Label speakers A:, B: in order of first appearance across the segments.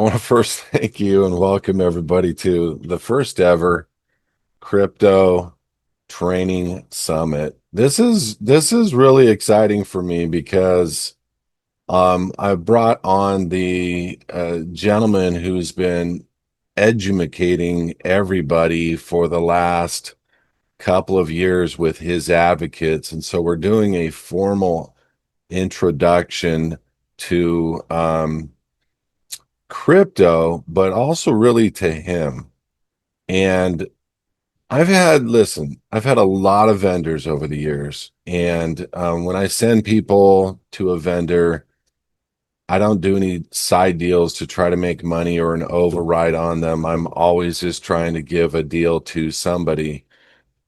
A: want to first thank you and welcome everybody to the first ever crypto training summit. This is really exciting for me because I brought on the gentleman who's been educating everybody for the last couple of years with his advocates, and so we're doing a formal introduction to crypto, but also really to him. And I've had a lot of vendors over the years. And when I send people to a vendor, I don't do any side deals to try to make money or an override on them. I'm always just trying to give a deal to somebody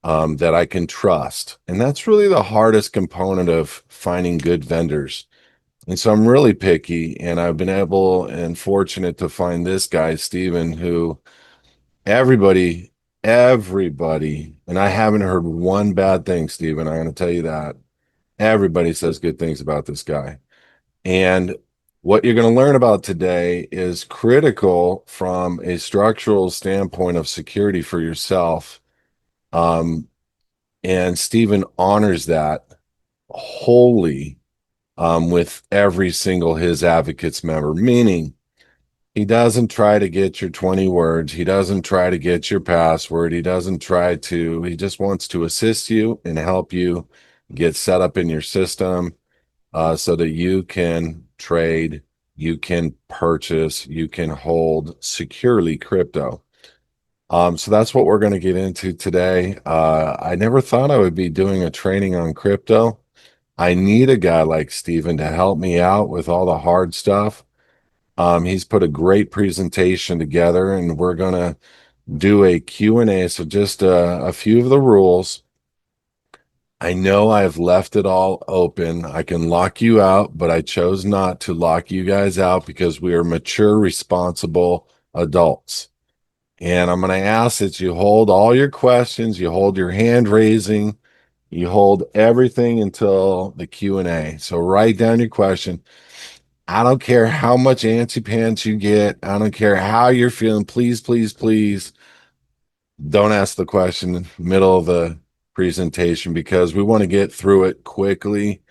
A: that I can trust. And that's really the hardest component of finding good vendors. And so I'm really picky, and I've been able and fortunate to find this guy, Steven, who everybody, everybody, and I haven't heard one bad thing, Steven. I'm going to tell you that. Everybody says good things about this guy. And what you're going to learn about today is critical from a structural standpoint of security for yourself. Um, and Steven honors that wholly with every single HISAdvocates member, meaning he doesn't try to get your 20 words. He doesn't try to get your password. He just wants to assist you and help you get set up in your system so that you can trade, you can purchase, you can hold securely crypto. So that's what we're going to get into today. I never thought I would be doing a training on crypto. I need a guy like Steven to help me out with all the hard stuff. He's put a great presentation together, and we're going to do a Q&A. So just a few of the rules. I know I've left it all open. I can lock you out, but I chose not to lock you guys out because we are mature, responsible adults. And I'm going to ask that you hold all your questions, you hold your hand raising, you hold everything until the Q&A. So write down your question. I don't care how much antsy pants you get. I don't care how you're feeling. Please, please, please don't ask the question in the middle of the presentation because we want to get through it quickly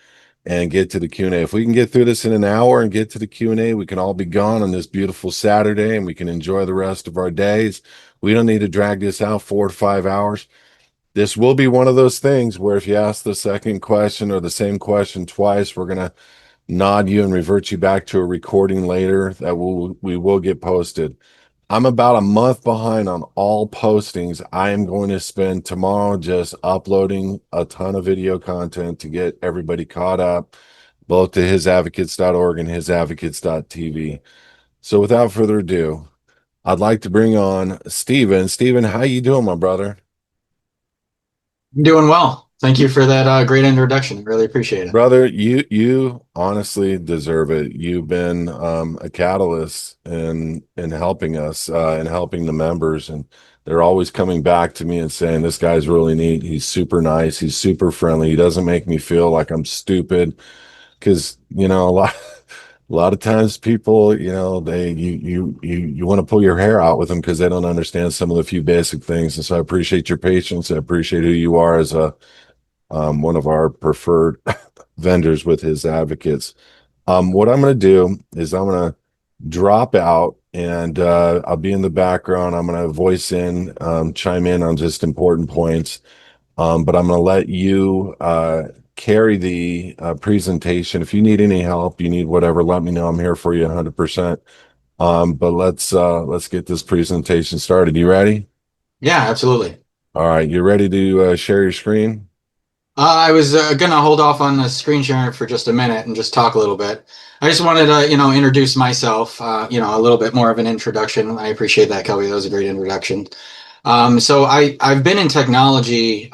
A: and get to the Q&A. If we can get through this in an hour and get to the Q&A, we can all be gone on this beautiful Saturday and we can enjoy the rest of our days. We don't need to drag this out 4 to 5 hours. This will be one of those things where if you ask the second question or the same question twice, we're going to nod you and revert you back to a recording later that we will get posted. I'm about a month behind on all postings. I am going to spend tomorrow just uploading a ton of video content to get everybody caught up, both to hisadvocates.org and hisadvocates.tv. So without further ado, I'd like to bring on Steven. Steven, how you doing, my brother?
B: I'm doing well. Thank you for that great introduction. Really appreciate it.
A: Brother, you honestly deserve it. You've been a catalyst in helping us and helping the members, and they're always coming back to me and saying, "This guy's really neat. He's super nice. He's super friendly. He doesn't make me feel like I'm stupid." Because a lot of times people, you want to pull your hair out with them because they don't understand some of the few basic things. And so I appreciate your patience. I appreciate who you are as a one of our preferred vendors with HISadvocates. What I'm going to do is I'm going to drop out and I'll be in the background. I'm going to voice in, chime in on just important points. But I'm going to let you carry the presentation. If you need any help, you need whatever, let me know. I'm here for you 100%. But let's get this presentation started. You ready?
B: Yeah, absolutely.
A: All right, you ready to share your screen?
B: I was gonna hold off on the screen sharing for just a minute and just talk a little bit. I just wanted to, introduce myself. A little bit more of an introduction. I appreciate that, Kelby. That was a great introduction. So I've been in technology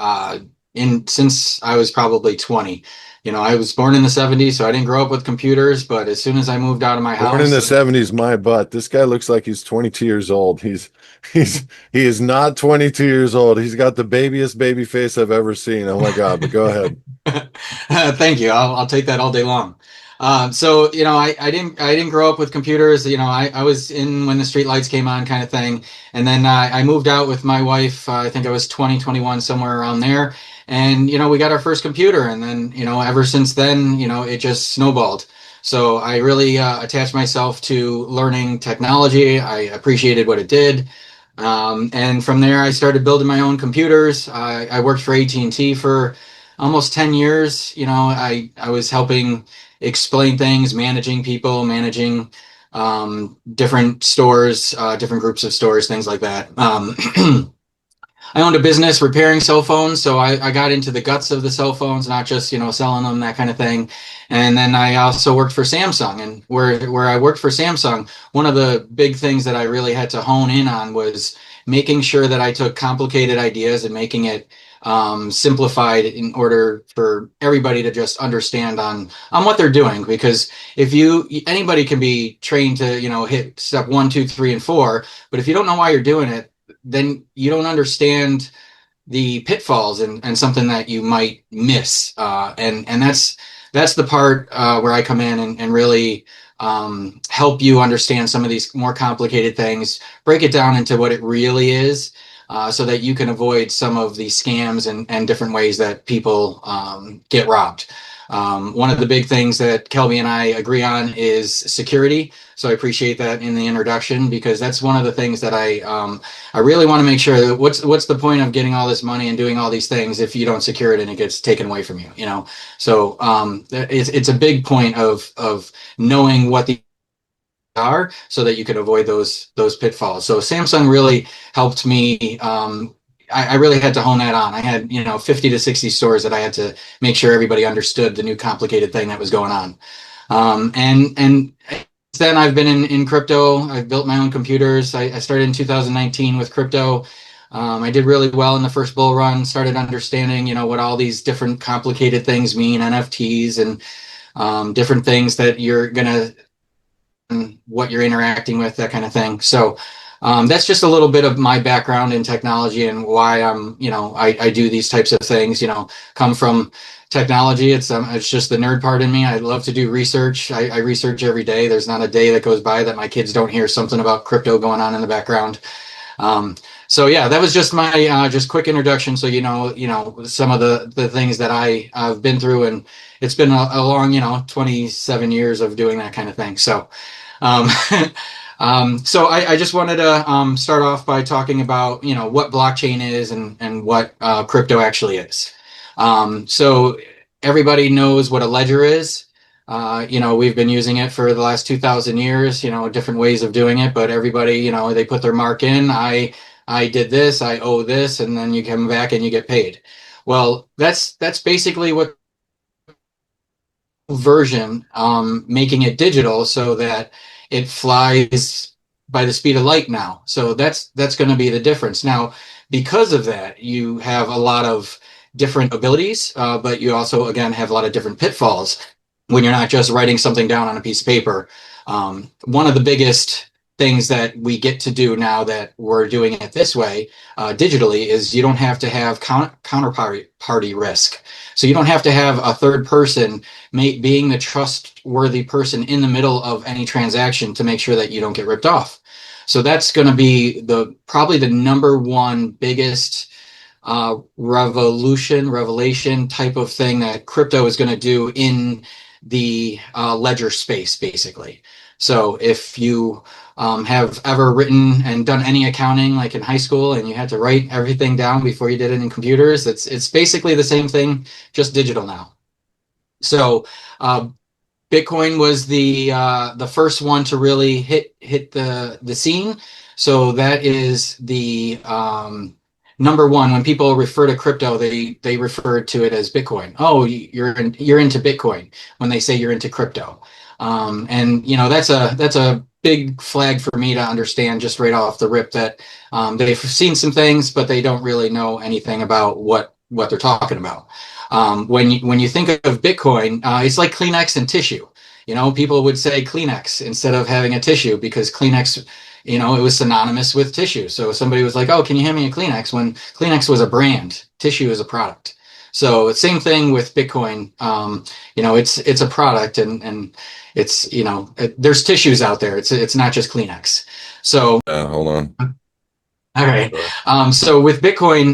B: in since I was probably 20. I was born in the 70s, so I didn't grow up with computers, but as soon as I moved out of my
A: Born in
B: house,
A: the 70s, my butt. This guy looks like he's 22 years old. He's he is not 22 years old. He's got the babiest baby face I've ever seen. Oh my God, but go ahead.
B: thank you. I'll take that all day long. So I didn't grow up with computers. I was in when the street lights came on, kind of thing. And then I moved out with my wife. I think I was 20, 21, somewhere around there. And we got our first computer, and then ever since then, it just snowballed. So I really attached myself to learning technology. I appreciated what it did. And from there, I started building my own computers. I worked for AT&T for almost 10 years. I was helping explain things, managing people, managing different stores, different groups of stores, things like that. I owned a business repairing cell phones, so I got into the guts of the cell phones, not just selling them, that kind of thing. And then I also worked for Samsung, and where I worked for Samsung, one of the big things that I really had to hone in on was making sure that I took complicated ideas and making it simplified in order for everybody to just understand on what they're doing. Because if anybody can be trained to hit step 1, 2, 3, and 4, but if you don't know why you're doing it, then you don't understand the pitfalls and something that you might miss. And that's the part where I come in and really help you understand some of these more complicated things, break it down into what it really is, so that you can avoid some of the scams and different ways that people get robbed. One of the big things that Kelby and I agree on is security. So I appreciate that in the introduction, because that's one of the things that I really want to make sure that what's the point of getting all this money and doing all these things if you don't secure it and it gets taken away from you, So it's a big point of knowing what the are, so that you could avoid those pitfalls. So Samsung really helped me. I really had to hone that on. I had 50 to 60 stores that I had to make sure everybody understood the new complicated thing that was going on. And then I've been in crypto. I've built my own computers. I started in 2019 with crypto. I did really well in the first bull run, started understanding what all these different complicated things mean, NFTs and different things that you're gonna what you're interacting with, that kind of thing. So that's just a little bit of my background in technology and why I do these types of things. Come from technology. It's just the nerd part in me. I love to do research. I research every day. There's not a day that goes by that my kids don't hear something about crypto going on in the background. So yeah, that was just my just quick introduction. So some of the things that I've been through, and it's been a long 27 years of doing that kind of thing. So um, so I just wanted to start off by talking about what blockchain is and what crypto actually is. So everybody knows what a ledger is. We've been using it for the last 2,000 years. Different ways of doing it, but everybody they put their mark in. I did this. I owe this, and then you come back and you get paid. Well, that's basically what version, making it digital so that it flies by the speed of light now. So that's going to be the difference. Now, because of that, you have a lot of different abilities, but you also, again, have a lot of different pitfalls when you're not just writing something down on a piece of paper. One of the biggest things that we get to do now that we're doing it this way, digitally, is you don't have to have counterparty risk. So you don't have to have a third person being the trustworthy person in the middle of any transaction to make sure that you don't get ripped off. So that's going to be probably the number one biggest revelation type of thing that crypto is going to do in the ledger space, basically. So if you have ever written and done any accounting, like in high school, and you had to write everything down before you did it in computers, it's basically the same thing, just digital now. So Bitcoin was the first one to really hit the scene. So that is the number one. When people refer to crypto, they refer to it as Bitcoin. Oh, you're into Bitcoin when they say you're into crypto. And that's a big flag for me to understand just right off the rip that they've seen some things, but they don't really know anything about what they're talking about. When you think of Bitcoin, it's like Kleenex and tissue. People would say Kleenex instead of having a tissue because Kleenex, it was synonymous with tissue. So somebody was like, "Oh, can you hand me a Kleenex?" When Kleenex was a brand, tissue is a product. So same thing with Bitcoin. It's a product, and it's there's tissues out there. It's not just Kleenex. So
A: Hold on.
B: all right.
A: Sorry.
B: So with Bitcoin,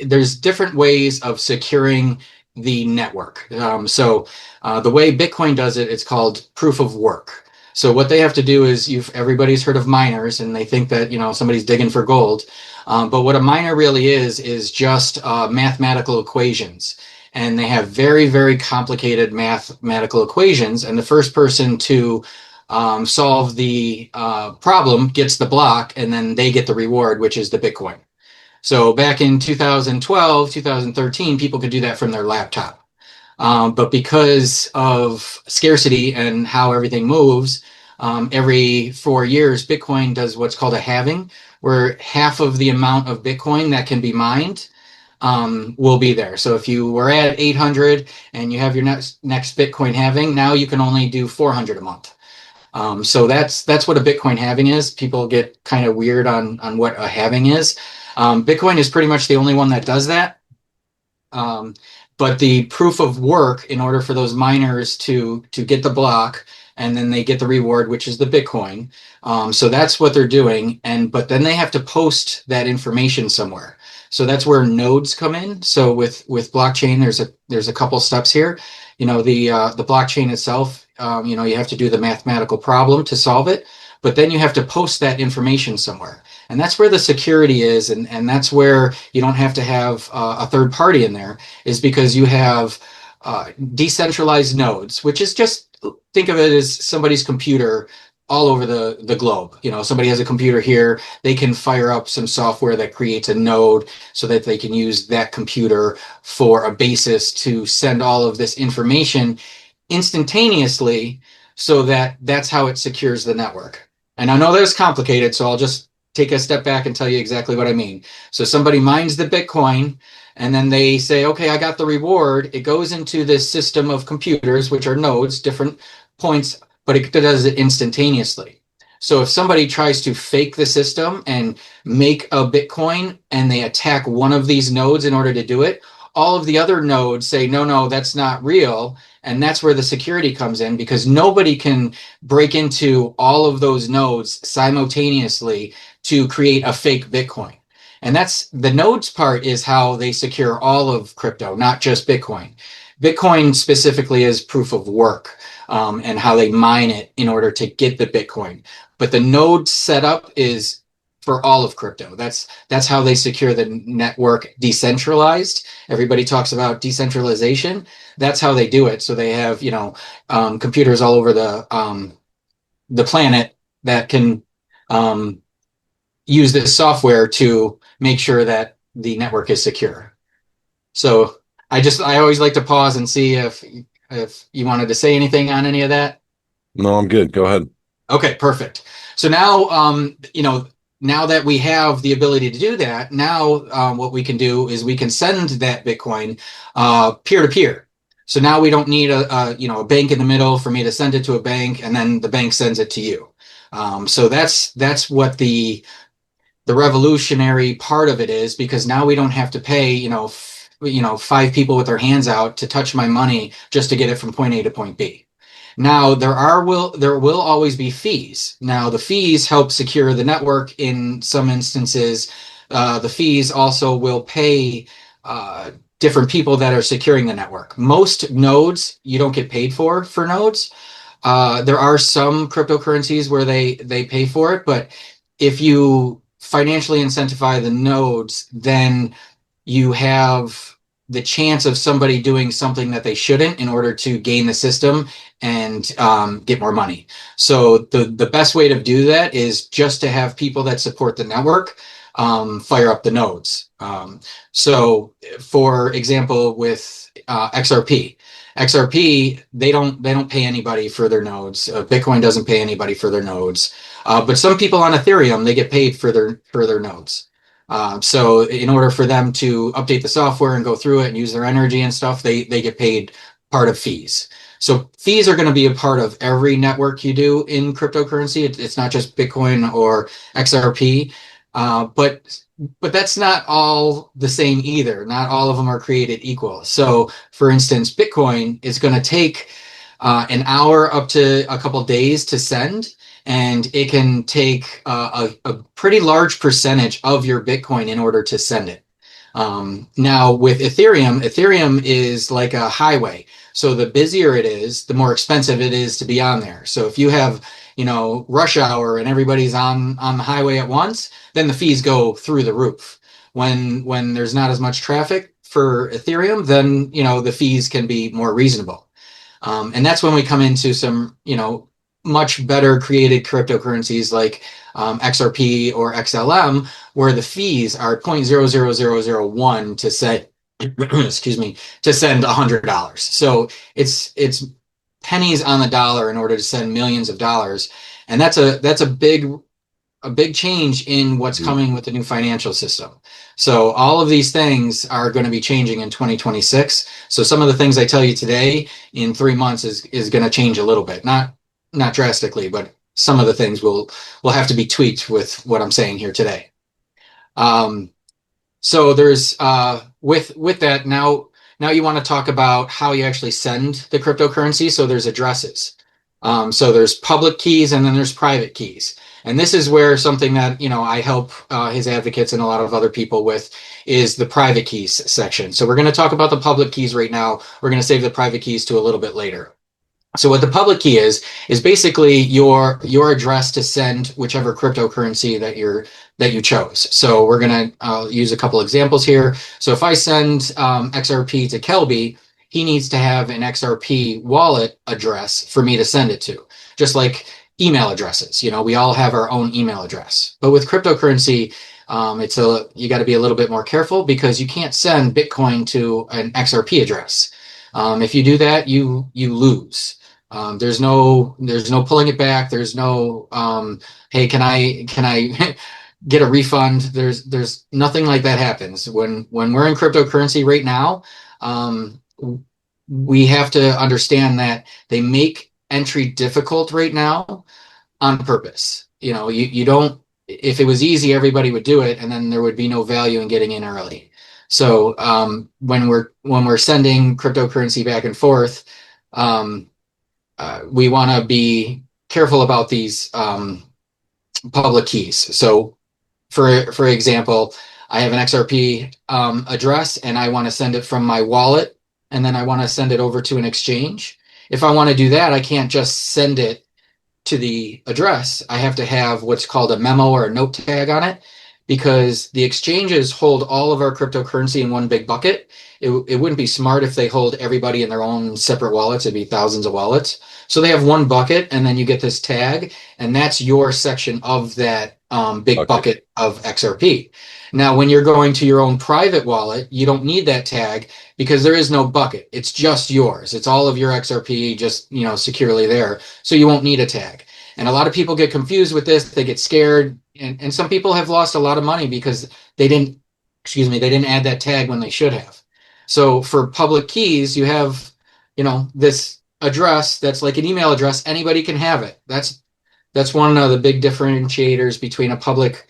B: there's different ways of securing the network. The way Bitcoin does it, it's called proof of work. So what they have to do is, everybody's heard of miners, and they think that somebody's digging for gold. But what a miner really is just mathematical equations, and they have very, very complicated mathematical equations. And the first person to solve the problem gets the block, and then they get the reward, which is the Bitcoin. So back in 2012, 2013, people could do that from their laptop. But because of scarcity and how everything moves, every 4 years, Bitcoin does what's called a halving, where half of the amount of Bitcoin that can be mined will be there. So if you were at 800 and you have your next Bitcoin halving, now you can only do 400 a month. So that's what a Bitcoin halving is. People get kind of weird on what a halving is. Bitcoin is pretty much the only one that does that. Um, but the proof of work, in order for those miners to get the block, and then they get the reward, which is the Bitcoin. So that's what they're doing. But then they have to post that information somewhere. So that's where nodes come in. So with blockchain, there's a couple steps here. The blockchain itself, you have to do the mathematical problem to solve it, but then you have to post that information somewhere. And that's where the security is, and that's where you don't have to have a third party in there, is because you have decentralized nodes, which is just, think of it as somebody's computer all over the globe. Somebody has a computer here, they can fire up some software that creates a node so that they can use that computer for a basis to send all of this information instantaneously, so that's how it secures the network. And I know that it's complicated, so I'll just take a step back and tell you exactly what I mean. So somebody mines the Bitcoin, and then they say, okay, I got the reward. It goes into this system of computers, which are nodes, different points, but it does it instantaneously. So if somebody tries to fake the system and make a Bitcoin, and they attack one of these nodes in order to do it, all of the other nodes say, no, no, that's not real. And that's where the security comes in, because nobody can break into all of those nodes simultaneously to create a fake Bitcoin. And that's the nodes part, is how they secure all of crypto, not just Bitcoin. Bitcoin specifically is proof of work, and how they mine it in order to get the Bitcoin. But the node setup is for all of crypto. That's how they secure the network decentralized. Everybody talks about decentralization. That's how they do it. So they have computers all over the planet that can use this software to make sure that the network is secure. So I always like to pause and see if you wanted to say anything on any of that.
A: No, I'm good. Go ahead.
B: Okay, perfect. So now that we have the ability to do that, now what we can do is we can send that Bitcoin peer to peer. So now we don't need a bank in the middle for me to send it to a bank, and then the bank sends it to you. So that's what the revolutionary part of it is, because now we don't have to pay five people with their hands out to touch my money just to get it from point A to point B. Now there will always be fees. Now the fees help secure the network in some instances. The fees also will pay different people that are securing the network. Most nodes you don't get paid for nodes. There are some cryptocurrencies where they pay for it, but if you financially incentivize the nodes, then you have the chance of somebody doing something that they shouldn't in order to gain the system and get more money. So the best way to do that is just to have people that support the network fire up the nodes. So for example, with XRP, they don't pay anybody for their nodes. Bitcoin doesn't pay anybody for their nodes. But some people on Ethereum, they get paid for their nodes. So in order for them to update the software and go through it and use their energy and stuff, they get paid part of fees. So fees are going to be a part of every network you do in cryptocurrency. It's not just Bitcoin or XRP. But that's not all the same either. Not all of them are created equal. So, for instance, Bitcoin is going to take an hour up to a couple days to send, and it can take a pretty large percentage of your Bitcoin in order to send it. Now, with Ethereum, Ethereum is like a highway. So the busier it is, the more expensive it is to be on there. So if you have, rush hour and everybody's on the highway at once, then the fees go through the roof. When there's not as much traffic for Ethereum, then the fees can be more reasonable. And that's when we come into some, much better created cryptocurrencies like XRP or XLM, where the fees are 0.00001 to set, excuse me, to send $100. So it's pennies on the dollar in order to send millions of dollars, and that's a big change in what's coming with the new financial system. So all of these things are going to be changing in 2026. So some of the things I tell you today in 3 months is going to change a little bit, not drastically, but some of the things will have to be tweaked with what I'm saying here today. Um, so there's with that now you want to talk about how you actually send the cryptocurrency. So there's addresses. So there's public keys and then there's private keys. And this is where something that I help HISAdvocates and a lot of other people with is the private keys section. So we're going to talk about the public keys right now. We're going to save the private keys to a little bit later. So what the public key is basically your address to send whichever cryptocurrency that you chose. So we're gonna use a couple examples here. So if I send XRP to Kelby, he needs to have an XRP wallet address for me to send it to, just like email addresses. We all have our own email address, but with cryptocurrency, you got to be a little bit more careful because you can't send Bitcoin to an XRP address. If you do that, you lose. There's no pulling it back. There's no hey, can I get a refund? There's nothing like that happens when we're in cryptocurrency right now. We have to understand that they make entry difficult right now on purpose. You don't. If it was easy, everybody would do it, and then there would be no value in getting in early. So when we're sending cryptocurrency back and forth, we want to be careful about these public keys. So, for example, I have an XRP address, and I want to send it from my wallet, and then I want to send it over to an exchange. If I want to do that, I can't just send it to the address. I have to have what's called a memo or a note tag on it because the exchanges hold all of our cryptocurrency in one big bucket. It wouldn't be smart if they hold everybody in their own separate wallets. It'd be thousands of wallets. So they have one bucket, and then you get this tag, and that's your section of that big
A: Okay.
B: bucket of XRP. Now, when you're going to your own private wallet, you don't need that tag because there is no bucket. It's just yours. It's all of your XRP just, securely there. So you won't need a tag. And a lot of people get confused with this. They get scared. And some people have lost a lot of money because they didn't add that tag when they should have. So for public keys, you have, this address that's like an email address. Anybody can have it. That's one of the big differentiators between a public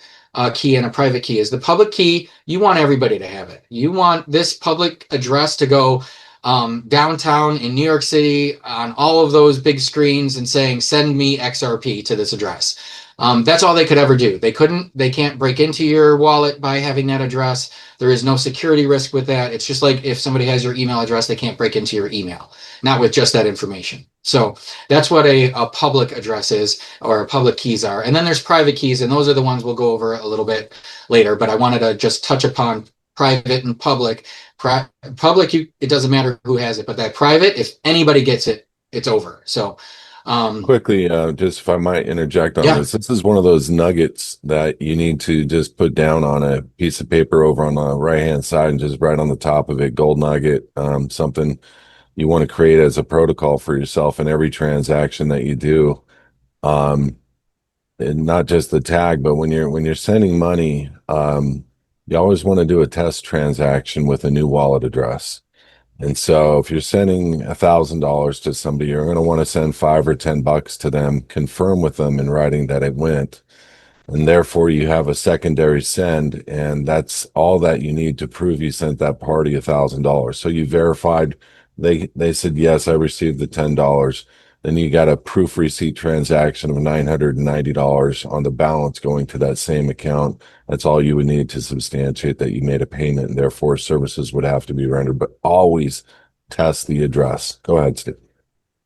B: key and a private key is the public key. You want everybody to have it. You want this public address to go downtown in New York City on all of those big screens and saying, send me XRP to this address. That's all they could ever do. They can't break into your wallet by having that address. There is no security risk with that. It's just like if somebody has your email address, they can't break into your email, not with just that information. So that's what a public address is, or public keys are. And then there's private keys, and those are the ones we'll go over a little bit later. But I wanted to just touch upon private and public. Public, it doesn't matter who has it, but that private, if anybody gets it, it's over. So
A: Quickly, just if I might interject on
B: yeah.
A: this is one of those nuggets that you need to just put down on a piece of paper over on the right-hand side and just write on the top of it, gold nugget, something you want to create as a protocol for yourself in every transaction that you do. Um, and not just the tag, but when you're sending money, you always want to do a test transaction with a new wallet address. And so if you're sending $1,000 to somebody, you're going to want to send $5 or $10 to them, confirm with them in writing that it went. and therefore you have a secondary send, and that's all that you need to prove you sent that party $1,000. So you verified, they said yes, I received the $10. Then you got a proof receipt transaction of $990 on the balance going to that same account. That's all you would need to substantiate that you made a payment, and therefore services would have to be rendered. But always test the address. Go ahead, Steve.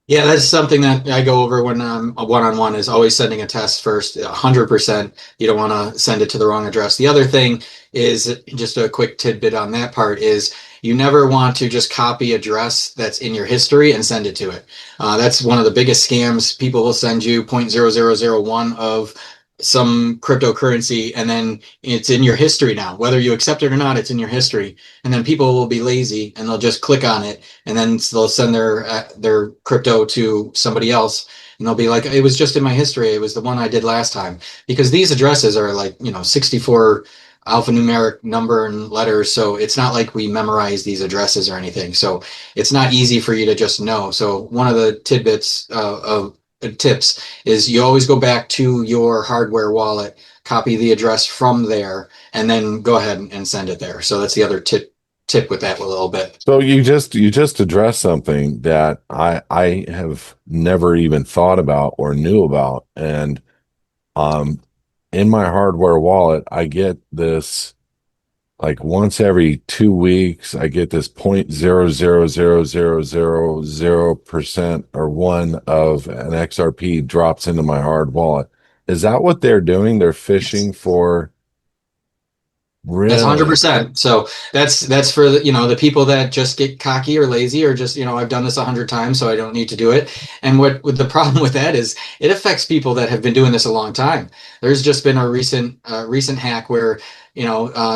B: Yeah, that's something that I go over when a one-on-one is always sending a test first, 100%. You don't want to send it to the wrong address. The other thing is just a quick tidbit on that part is you never want to just copy address that's in your history and send it to it. That's one of the biggest scams. People will send you 0.0001 of some cryptocurrency and then it's in your history now. Whether you accept it or not, it's in your history. And then people will be lazy and they'll just click on it and then they'll send their crypto to somebody else and they'll be like, it was just in my history, it was the one I did last time, because these addresses are like 64 alphanumeric number and letters, so it's not like we memorize these addresses or anything, so it's not easy for you to just know. So one of the tidbits of tips is you always go back to your hardware wallet, copy the address from there, and then go ahead and send it there. So that's the other tip with that a little bit.
A: So you just addressed something that I have never even thought about or knew about. And um in my hardware wallet, I get this like once every 2 weeks, I get this 0.00000% or one of an XRP drops into my hard wallet. Is that what they're doing? They're
B: Yes.
A: fishing for
B: That's
A: really?
B: 100%. So that's for the people that just get cocky or lazy or just, I've done this 100 times, so I don't need to do it. And what with the problem with that is it affects people that have been doing this a long time. There's just been a recent hack where,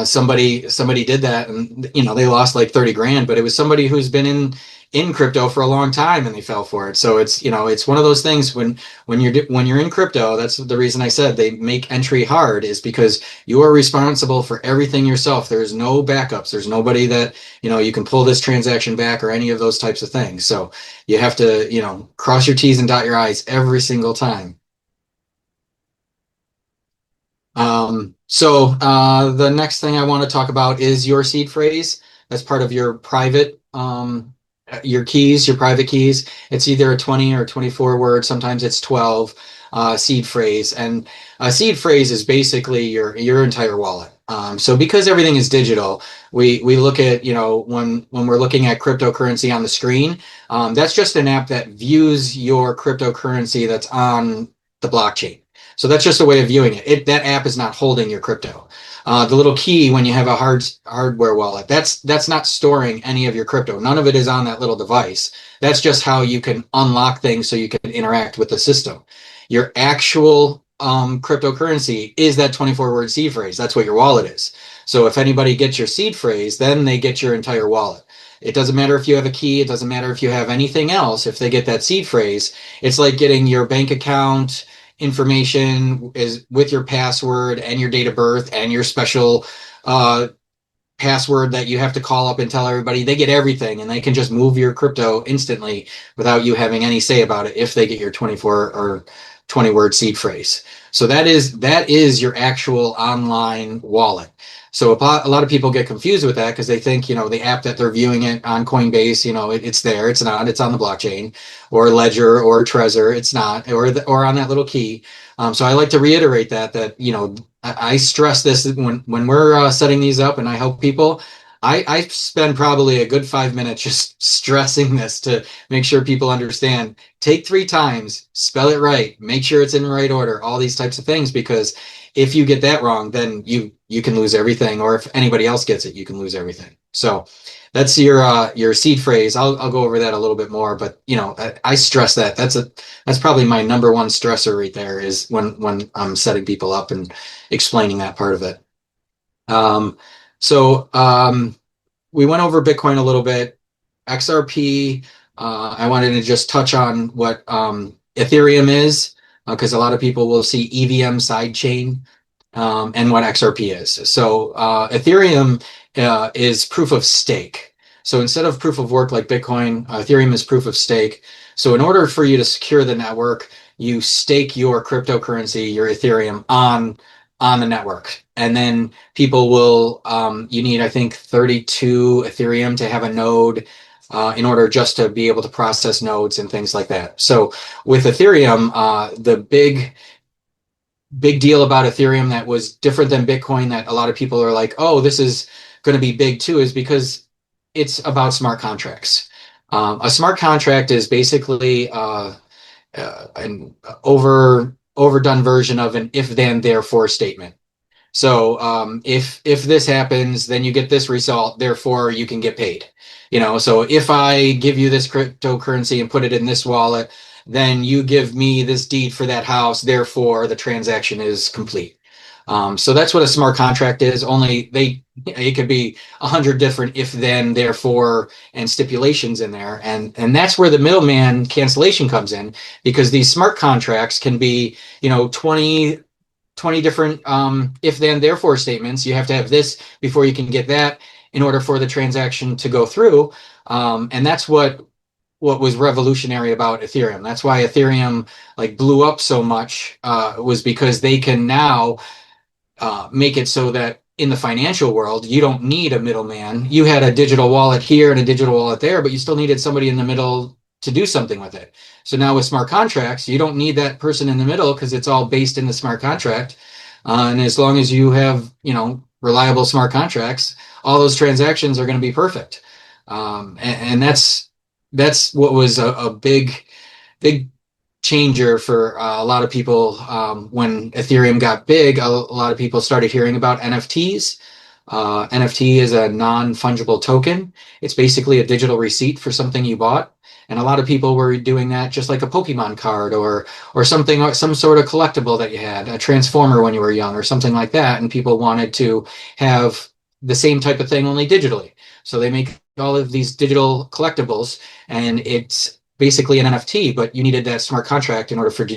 B: somebody did that and they lost like 30 grand, but it was somebody who's been in crypto for a long time and they fell for it. So it's one of those things when you're in crypto, that's the reason I said they make entry hard, is because you are responsible for everything yourself. There's no backups. There's nobody that, you can pull this transaction back or any of those types of things. So you have to, cross your T's and dot your I's every single time. The next thing I want to talk about is your seed phrase. That's part of your private, your keys, your private keys. It's either a 20 or 24 word. Sometimes it's 12 seed phrase. And a seed phrase is basically your entire wallet. So because everything is digital, we look at, when we're looking at cryptocurrency on the screen, that's just an app that views your cryptocurrency that's on the blockchain. So that's just a way of viewing it. That app is not holding your crypto. The little key when you have a hardware wallet, that's not storing any of your crypto. None of it is on that little device. That's just how you can unlock things so you can interact with the system. Your actual cryptocurrency is that 24-word seed phrase. That's what your wallet is. So if anybody gets your seed phrase, then they get your entire wallet. It doesn't matter if you have a key. It doesn't matter if you have anything else. If they get that seed phrase, it's like getting your bank account information is with your password and your date of birth and your special password that you have to call up and tell everybody. They get everything and they can just move your crypto instantly without you having any say about it if they get your 24 or 20 word seed phrase. So that is your actual online wallet. So a lot of people get confused with that because they think, the app that they're viewing it on Coinbase, it's there. It's not. It's on the blockchain, or Ledger or Trezor. It's not, or on that little key. So I like to reiterate that I stress this when we're setting these up, and I help people. I spend probably a good 5 minutes just stressing this to make sure people understand. Take 3 times, spell it right, make sure it's in the right order, all these types of things, because if you get that wrong, then you can lose everything, or if anybody else gets it, you can lose everything. So that's your seed phrase. I'll go over that a little bit more, but I stress that. That's probably my number one stressor right there, is when I'm setting people up and explaining that part of it. Um, so we went over Bitcoin a little bit. XRP, I wanted to just touch on what Ethereum is, because a lot of people will see EVM sidechain, and what XRP is. So Ethereum is proof of stake. So instead of proof of work like Bitcoin, Ethereum is proof of stake. So in order for you to secure the network, you stake your cryptocurrency, your Ethereum on the network. And then people will, you need, I think, 32 Ethereum to have a node in order just to be able to process nodes and things like that. So with Ethereum, the big deal about Ethereum that was different than Bitcoin that a lot of people are like, oh, this is going to be big too, is because it's about smart contracts. A smart contract is basically an overdone version of an if then therefore statement. So if this happens, then you get this result. Therefore, you can get paid. So if I give you this cryptocurrency and put it in this wallet, then you give me this deed for that house. Therefore, the transaction is complete. So that's what a smart contract is. Only it could be 100 different if then therefore and stipulations in there, and that's where the middleman cancellation comes in, because these smart contracts can be 20 different if then therefore statements. You have to have this before you can get that in order for the transaction to go through. And that's what was revolutionary about Ethereum. That's why Ethereum like blew up so much, was because they can now make it so that in the financial world, you don't need a middleman. You had a digital wallet here and a digital wallet there, but you still needed somebody in the middle to do something with it. So now with smart contracts, you don't need that person in the middle because it's all based in the smart contract. And as long as you have, reliable smart contracts, all those transactions are going to be perfect. And that's what was a big changer for a lot of people. When Ethereum got big, a lot of people started hearing about NFTs. NFT is a non-fungible token. It's basically a digital receipt for something you bought. And a lot of people were doing that just like a Pokemon card or something, or some sort of collectible that you had, a Transformer when you were young or something like that. And people wanted to have the same type of thing, only digitally. So they make all of these digital collectibles, and it's basically an NFT, but you needed that smart contract in order for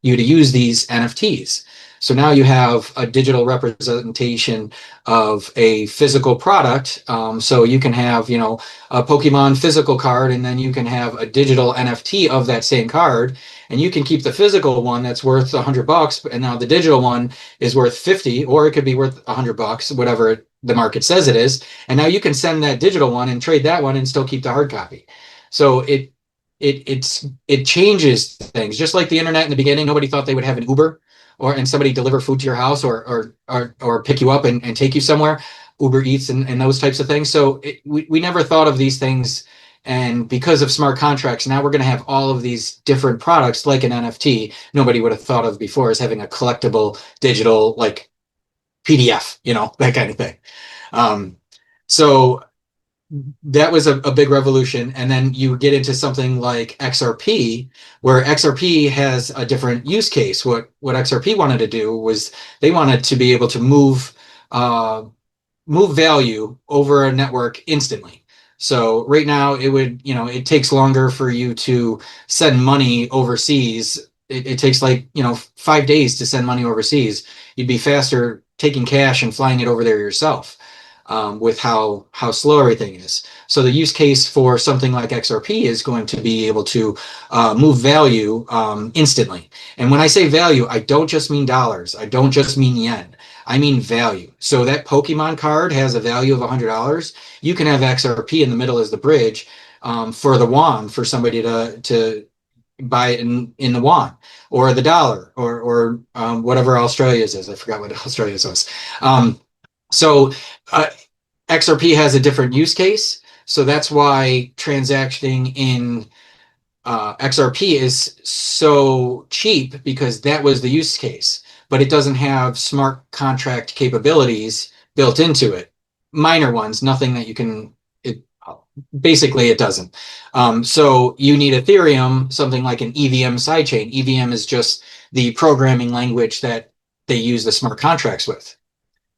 B: you to use these NFTs. So now you have a digital representation of a physical product. So you can have, a Pokemon physical card, and then you can have a digital NFT of that same card, and you can keep the physical one that's worth $100, and now the digital one is worth 50, or it could be worth $100, whatever the market says it is. And now you can send that digital one and trade that one and still keep the hard copy. So it changes things. Just like the internet in the beginning, nobody thought they would have an Uber and somebody deliver food to your house or pick you up and take you somewhere, Uber Eats and those types of things. So we never thought of these things. And because of smart contracts, now we're going to have all of these different products like an NFT nobody would have thought of before, as having a collectible digital like PDF, that kind of thing. So that was a big revolution. And then you get into something like XRP, where XRP has a different use case. What XRP wanted to do was they wanted to be able to move value over a network instantly. So right now it takes longer for you to send money overseas. It takes 5 days to send money overseas. You'd be faster taking cash and flying it over there yourself. With how slow everything is. So the use case for something like XRP is going to be able to move value instantly. And when I say value, I don't just mean dollars. I don't just mean yen. I mean value. So that Pokemon card has a value of $100. You can have XRP in the middle as the bridge for the yuan, for somebody to buy it in the yuan or the dollar or whatever Australia's is. I forgot what Australia's was. So XRP has a different use case. So that's why transacting in XRP is so cheap, because that was the use case. But it doesn't have smart contract capabilities built into it. Minor ones, nothing that you can, basically it doesn't. So you need Ethereum, something like an EVM sidechain. EVM is just the programming language that they use the smart contracts with.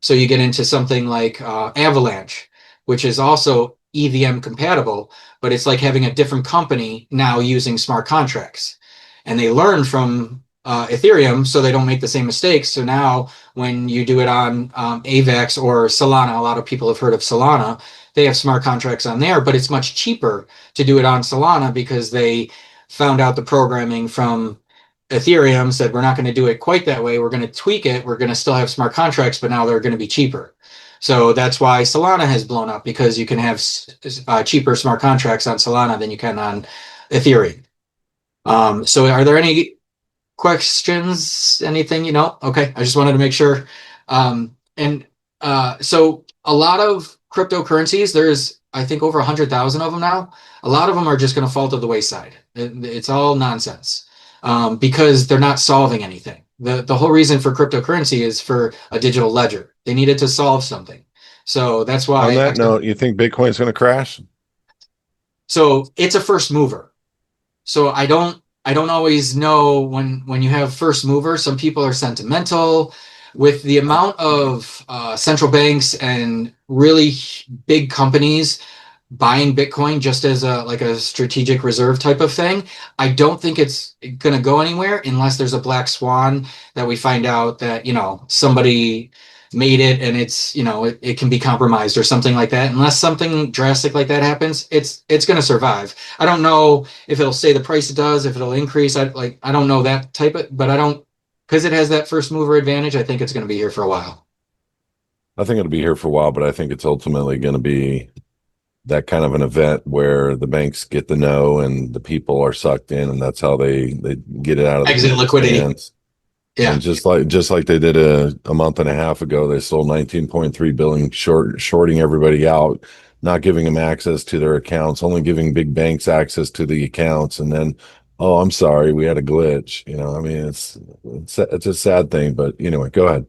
B: So you get into something like Avalanche, which is also EVM compatible, but it's like having a different company now using smart contracts. And they learn from Ethereum so they don't make the same mistakes. So now when you do it on AVAX or Solana, a lot of people have heard of Solana, they have smart contracts on there, but it's much cheaper to do it on Solana because they found out the programming from Ethereum said, we're not going to do it quite that way. We're going to tweak it. We're going to still have smart contracts, but now they're going to be cheaper. So that's why Solana has blown up, because you can have cheaper smart contracts on Solana than you can on Ethereum. So are there any questions? Anything, Okay. I just wanted to make sure. And so a lot of cryptocurrencies, there's, I think, over 100,000 of them now. A lot of them are just going to fall to the wayside. It's all nonsense, because they're not solving anything. The whole reason for cryptocurrency is for a digital ledger. They needed to solve something. So that's
A: On
B: why.
A: that note, you think Bitcoin's going to crash?
B: So it's a first mover. So I don't always know when you have first mover. Some people are sentimental with the amount of central banks and really big companies buying Bitcoin just as a like a strategic reserve type of thing. I don't think it's going to go anywhere unless there's a black swan that we find out that, somebody made it and it's, it can be compromised or something like that. Unless something drastic like that happens, it's going to survive. I don't know if it'll stay the price it does, if it'll increase. I don't know that type of, but I don't, because it has that first mover advantage. I think it's going to be here for a while.
A: I think it'll be here for a while, but I think it's ultimately going to be that kind of an event where the banks get the no and the people are sucked in, and that's how they get it out of the
B: Exit
A: people's
B: liquidity.
A: hands. And
B: Yeah.
A: just like they did a month and a half ago, they sold 19.3 billion shorting everybody out, not giving them access to their accounts, only giving big banks access to the accounts, and then, oh, I'm sorry, we had a glitch. I mean, it's a sad thing, but anyway, go ahead.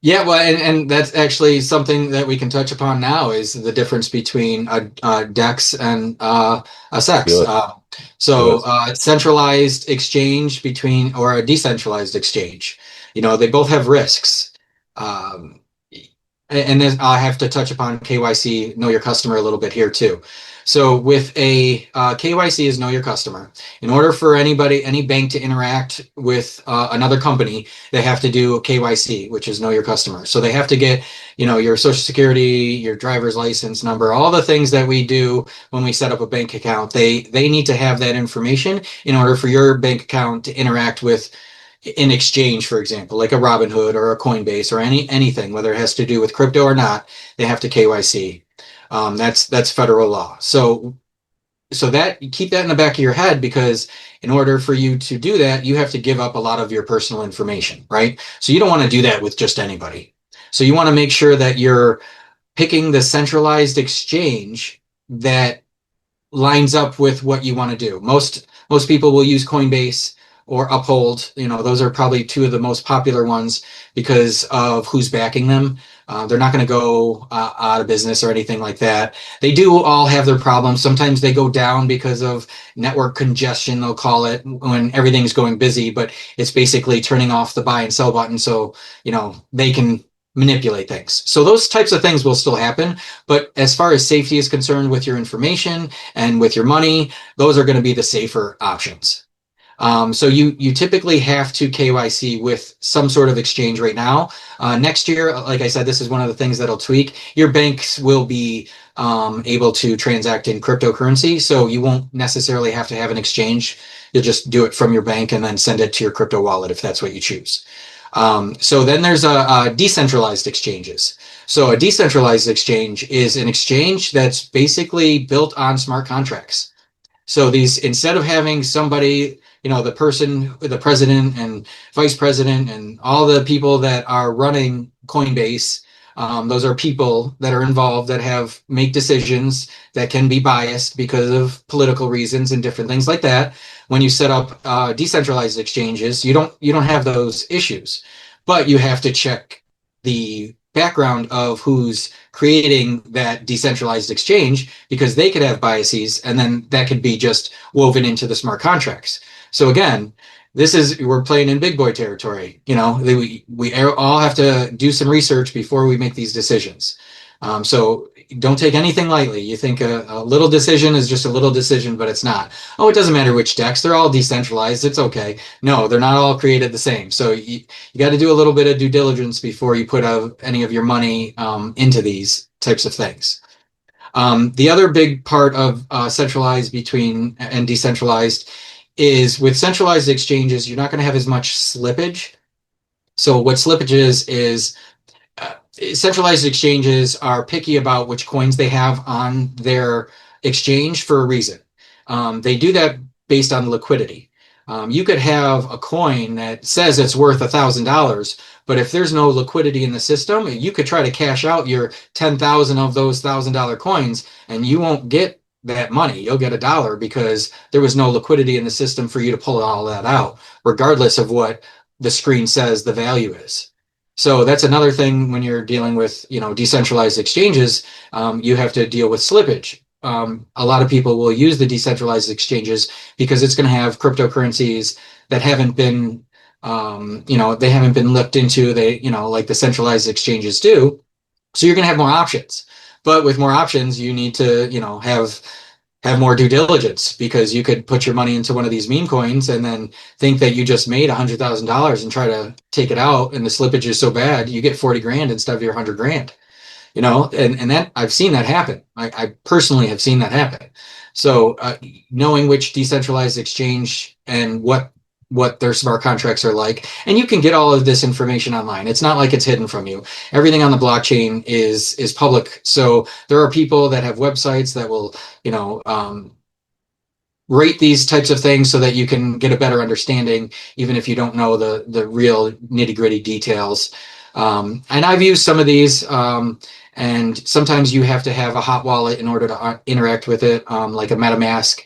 B: Yeah, well, and that's actually something that we can touch upon now is the difference between a DEX and a
A: Do
B: SEX.
A: it. Do
B: So
A: it.
B: centralized exchange between or a decentralized exchange. They both have risks. Um, and then I have to touch upon KYC, know your customer, a little bit here too. So with a KYC is know your customer. In order for any bank to interact with another company, they have to do KYC, which is know your customer. So they have to get, your social security, your driver's license number, all the things that we do when we set up a bank account. They need to have that information in order for your bank account to interact with in exchange, for example, like a Robinhood or a Coinbase or anything, whether it has to do with crypto or not, they have to KYC. That's federal law. So that keep that in the back of your head, because in order for you to do that, you have to give up a lot of your personal information, right? So you don't want to do that with just anybody. So you want to make sure that you're picking the centralized exchange that lines up with what you want to do. Most people will use Coinbase or Uphold. Those are probably two of the most popular ones because of who's backing them. They're not going to go out of business or anything like that. They do all have their problems. Sometimes they go down because of network congestion, they'll call it, when everything's going busy, but it's basically turning off the buy and sell button so, they can manipulate things. So those types of things will still happen. But as far as safety is concerned with your information and with your money, those are going to be the safer options. So you typically have to KYC with some sort of exchange right now. Next year, like I said, this is one of the things that'll tweak. Your banks will be able to transact in cryptocurrency, so you won't necessarily have to have an exchange. You'll just do it from your bank and then send it to your crypto wallet if that's what you choose. So then there's a decentralized exchanges. So a decentralized exchange is an exchange that's basically built on smart contracts. So these, instead of having somebody, the person, the president and vice president and all the people that are running Coinbase, those are people that are involved that make decisions that can be biased because of political reasons and different things like that. When you set up decentralized exchanges, you don't have those issues, but you have to check the background of who's creating that decentralized exchange, because they could have biases and then that could be just woven into the smart contracts. So again, we're playing in big boy territory. We all have to do some research before we make these decisions. So don't take anything lightly. You think a little decision is just a little decision, but it's not. Oh, it doesn't matter which DEX, they're all decentralized. It's okay. No, they're not all created the same. So you got to do a little bit of due diligence before you put any of your money into these types of things. The other big part of centralized between and decentralized is with centralized exchanges, you're not going to have as much slippage. So what slippage is uh, centralized exchanges are picky about which coins they have on their exchange for a reason. They do that based on liquidity. You could have a coin that says it's worth $1,000, but if there's no liquidity in the system, you could try to cash out your 10,000 of those $1,000 coins and you won't get that money. You'll get $1 because there was no liquidity in the system for you to pull all that out, regardless of what the screen says the value is. So that's another thing when you're dealing with, decentralized exchanges, you have to deal with slippage. A lot of people will use the decentralized exchanges because it's going to have cryptocurrencies that haven't been, they haven't been looked into. They, like the centralized exchanges do. So you're going to have more options. But with more options, you need to, have more due diligence because you could put your money into one of these meme coins and then think that you just made $100,000 and try to take it out, and the slippage is so bad you get 40 grand instead of your 100 grand. And that I've seen that happen. I personally have seen that happen. So knowing which decentralized exchange and what their smart contracts are like, and you can get all of this information online. It's not like it's hidden from you. Everything on the blockchain is public. So there are people that have websites that will, rate these types of things so that you can get a better understanding, even if you don't know the real nitty gritty details. And I've used some of these, and sometimes you have to have a hot wallet in order to interact with it, like a MetaMask.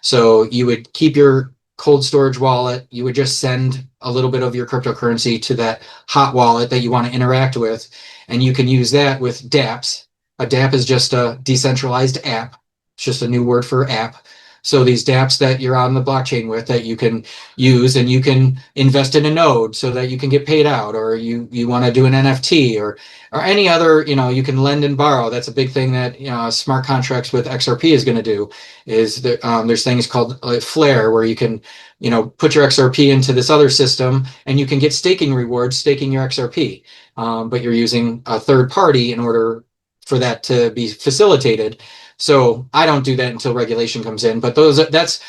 B: So you would keep your cold storage wallet. You would just send a little bit of your cryptocurrency to that hot wallet that you want to interact with, and you can use that with dApps. A dApp is just a decentralized app. It's just a new word for app. So these dApps that you're on the blockchain with that you can use, and you can invest in a node so that you can get paid out, or you want to do an NFT, or any other, you can lend and borrow. That's a big thing that smart contracts with XRP is going to do. Is that there's things called Flare where you can put your XRP into this other system and you can get staking rewards staking your XRP, but you're using a third party in order for that to be facilitated. So I don't do that until regulation comes in. But that's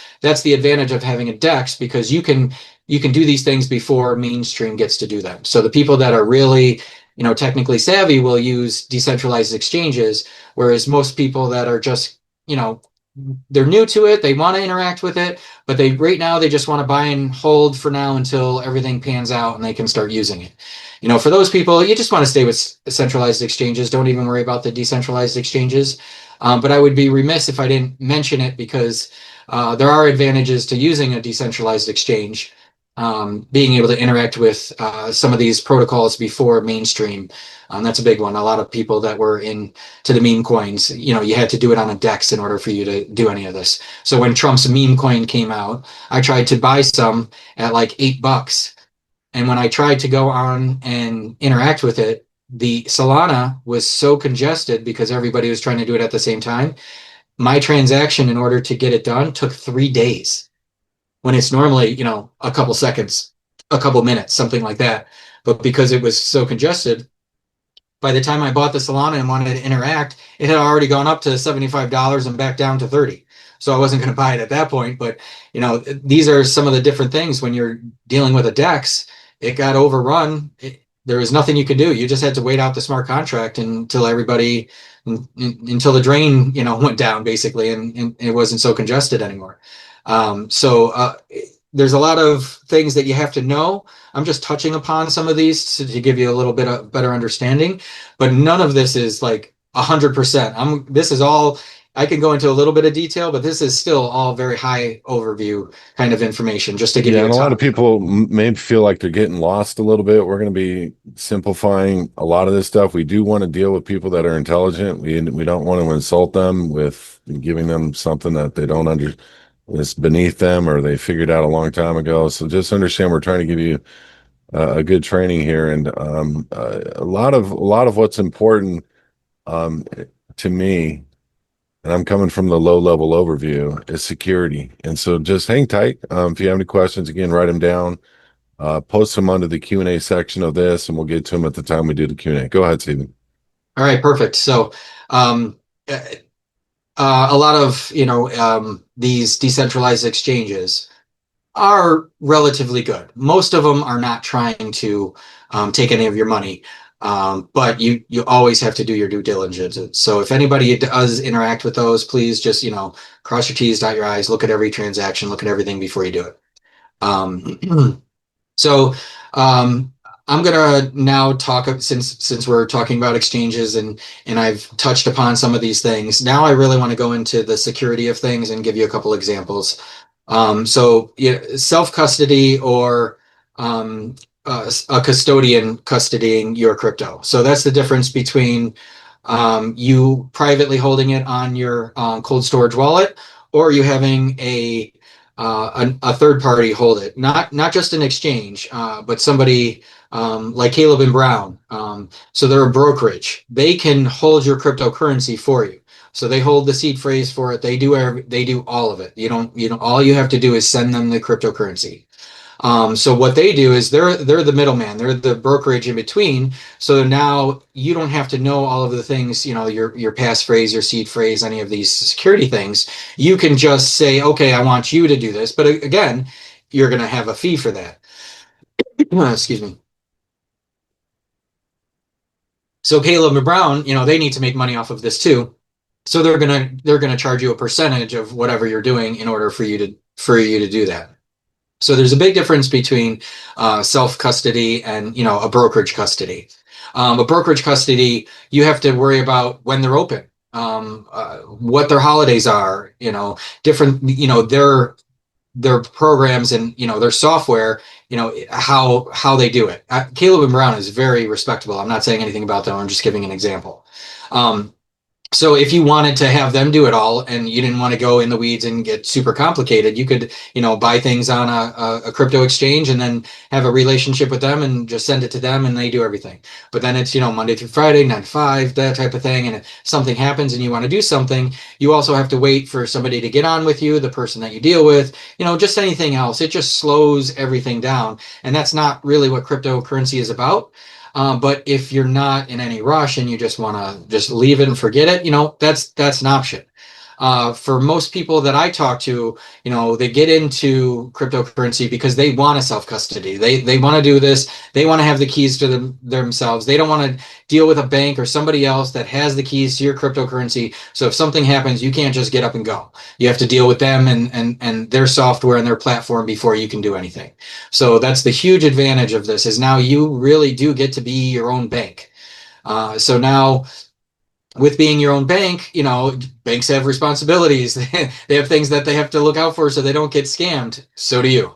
B: the advantage of having a DEX, because you can do these things before mainstream gets to do them. So the people that are really technically savvy will use decentralized exchanges, whereas most people that are just they're new to it, they want to interact with it, but they just want to buy and hold for now until everything pans out and they can start using it. For those people, you just want to stay with centralized exchanges. Don't even worry about the decentralized exchanges. But I would be remiss if I didn't mention it, because there are advantages to using a decentralized exchange, being able to interact with some of these protocols before mainstream. That's a big one. A lot of people that were into the meme coins, you had to do it on a DEX in order for you to do any of this. So when Trump's meme coin came out, I tried to buy some at like $8. And when I tried to go on and interact with it, the Solana was so congested because everybody was trying to do it at the same time. My transaction, in order to get it done, took 3 days when it's normally, a couple seconds, a couple minutes, something like that. But because it was so congested, by the time I bought the Solana and wanted to interact, it had already gone up to $75 and back down to 30. So I wasn't going to buy it at that point. But, these are some of the different things when you're dealing with a DEX. It got overrun. There was nothing you could do. You just had to wait out the smart contract until until the drain, went down basically, and it wasn't so congested anymore. So there's a lot of things that you have to know. I'm just touching upon some of these to give you a little bit of better understanding, but none of this is like 100%. This is all, I can go into a little bit of detail, but this is still all very high overview kind of information just to give
A: Yeah,
B: you a
A: and a lot of
B: top.
A: people may feel like they're getting lost a little bit. We're going to be simplifying a lot of this stuff. We do want to deal with people that are intelligent. We don't want to insult them with giving them something that they don't under is beneath them or they figured out a long time ago. So just understand we're trying to give you a good training here, and a lot of what's important um, to me, and I'm coming from the low level overview, is security. And so just hang tight. If you have any questions, again, write them down, post them under the Q&A section of this, and we'll get to them at the time we do the Q&A. Go ahead, Stephen.
B: All right, perfect. So a lot of these decentralized exchanges, are relatively good. Most of them are not trying to take any of your money, but you always have to do your due diligence. So if anybody does interact with those, please just cross your T's, dot your I's, look at every transaction, look at everything before you do it. Um, So um, I'm gonna now talk since we're talking about exchanges and I've touched upon some of these things. Now I really want to go into the security of things and give you a couple examples. So self-custody or um, a custodian custodying your crypto. So that's the difference between you privately holding it on your cold storage wallet or you having a third party hold it, not just an exchange, but somebody like Caleb and Brown. So they're a brokerage. They can hold your cryptocurrency for you. So they hold the seed phrase for it. They do all of it. You don't all you have to do is send them the cryptocurrency. So what they do is they're the middleman. They're the brokerage in between. So now you don't have to know all of the things, your passphrase, your seed phrase, any of these security things. You can just say, okay, I want you to do this. But again, you're going to have a fee for that. Excuse me. So Caleb and Brown, they need to make money off of this too. So they're gonna charge you a percentage of whatever you're doing in order for you to do that. So there's a big difference between self custody and a brokerage custody. A brokerage custody, you have to worry about when they're open, what their holidays are, different, their programs and their software, how they do it. Caleb and Brown is very respectable. I'm not saying anything about them. I'm just giving an example. Um, so if you wanted to have them do it all and you didn't want to go in the weeds and get super complicated, you could, buy things on a crypto exchange and then have a relationship with them and just send it to them and they do everything. But then it's, Monday through Friday, 9 to 5, that type of thing. And if something happens and you want to do something, you also have to wait for somebody to get on with you, the person that you deal with, just anything else. It just slows everything down. And that's not really what cryptocurrency is about. But if you're not in any rush and you just want to just leave it and forget it, that's an option. For most people that I talk to, they get into cryptocurrency because they want to self-custody. They want to do this. They want to have the keys to themselves. They don't want to deal with a bank or somebody else that has the keys to your cryptocurrency. So if something happens, you can't just get up and go. You have to deal with them and their software and their platform before you can do anything. So that's the huge advantage of this is now you really do get to be your own bank. So now with being your own bank, banks have responsibilities. They have things that they have to look out for so they don't get scammed. So do you.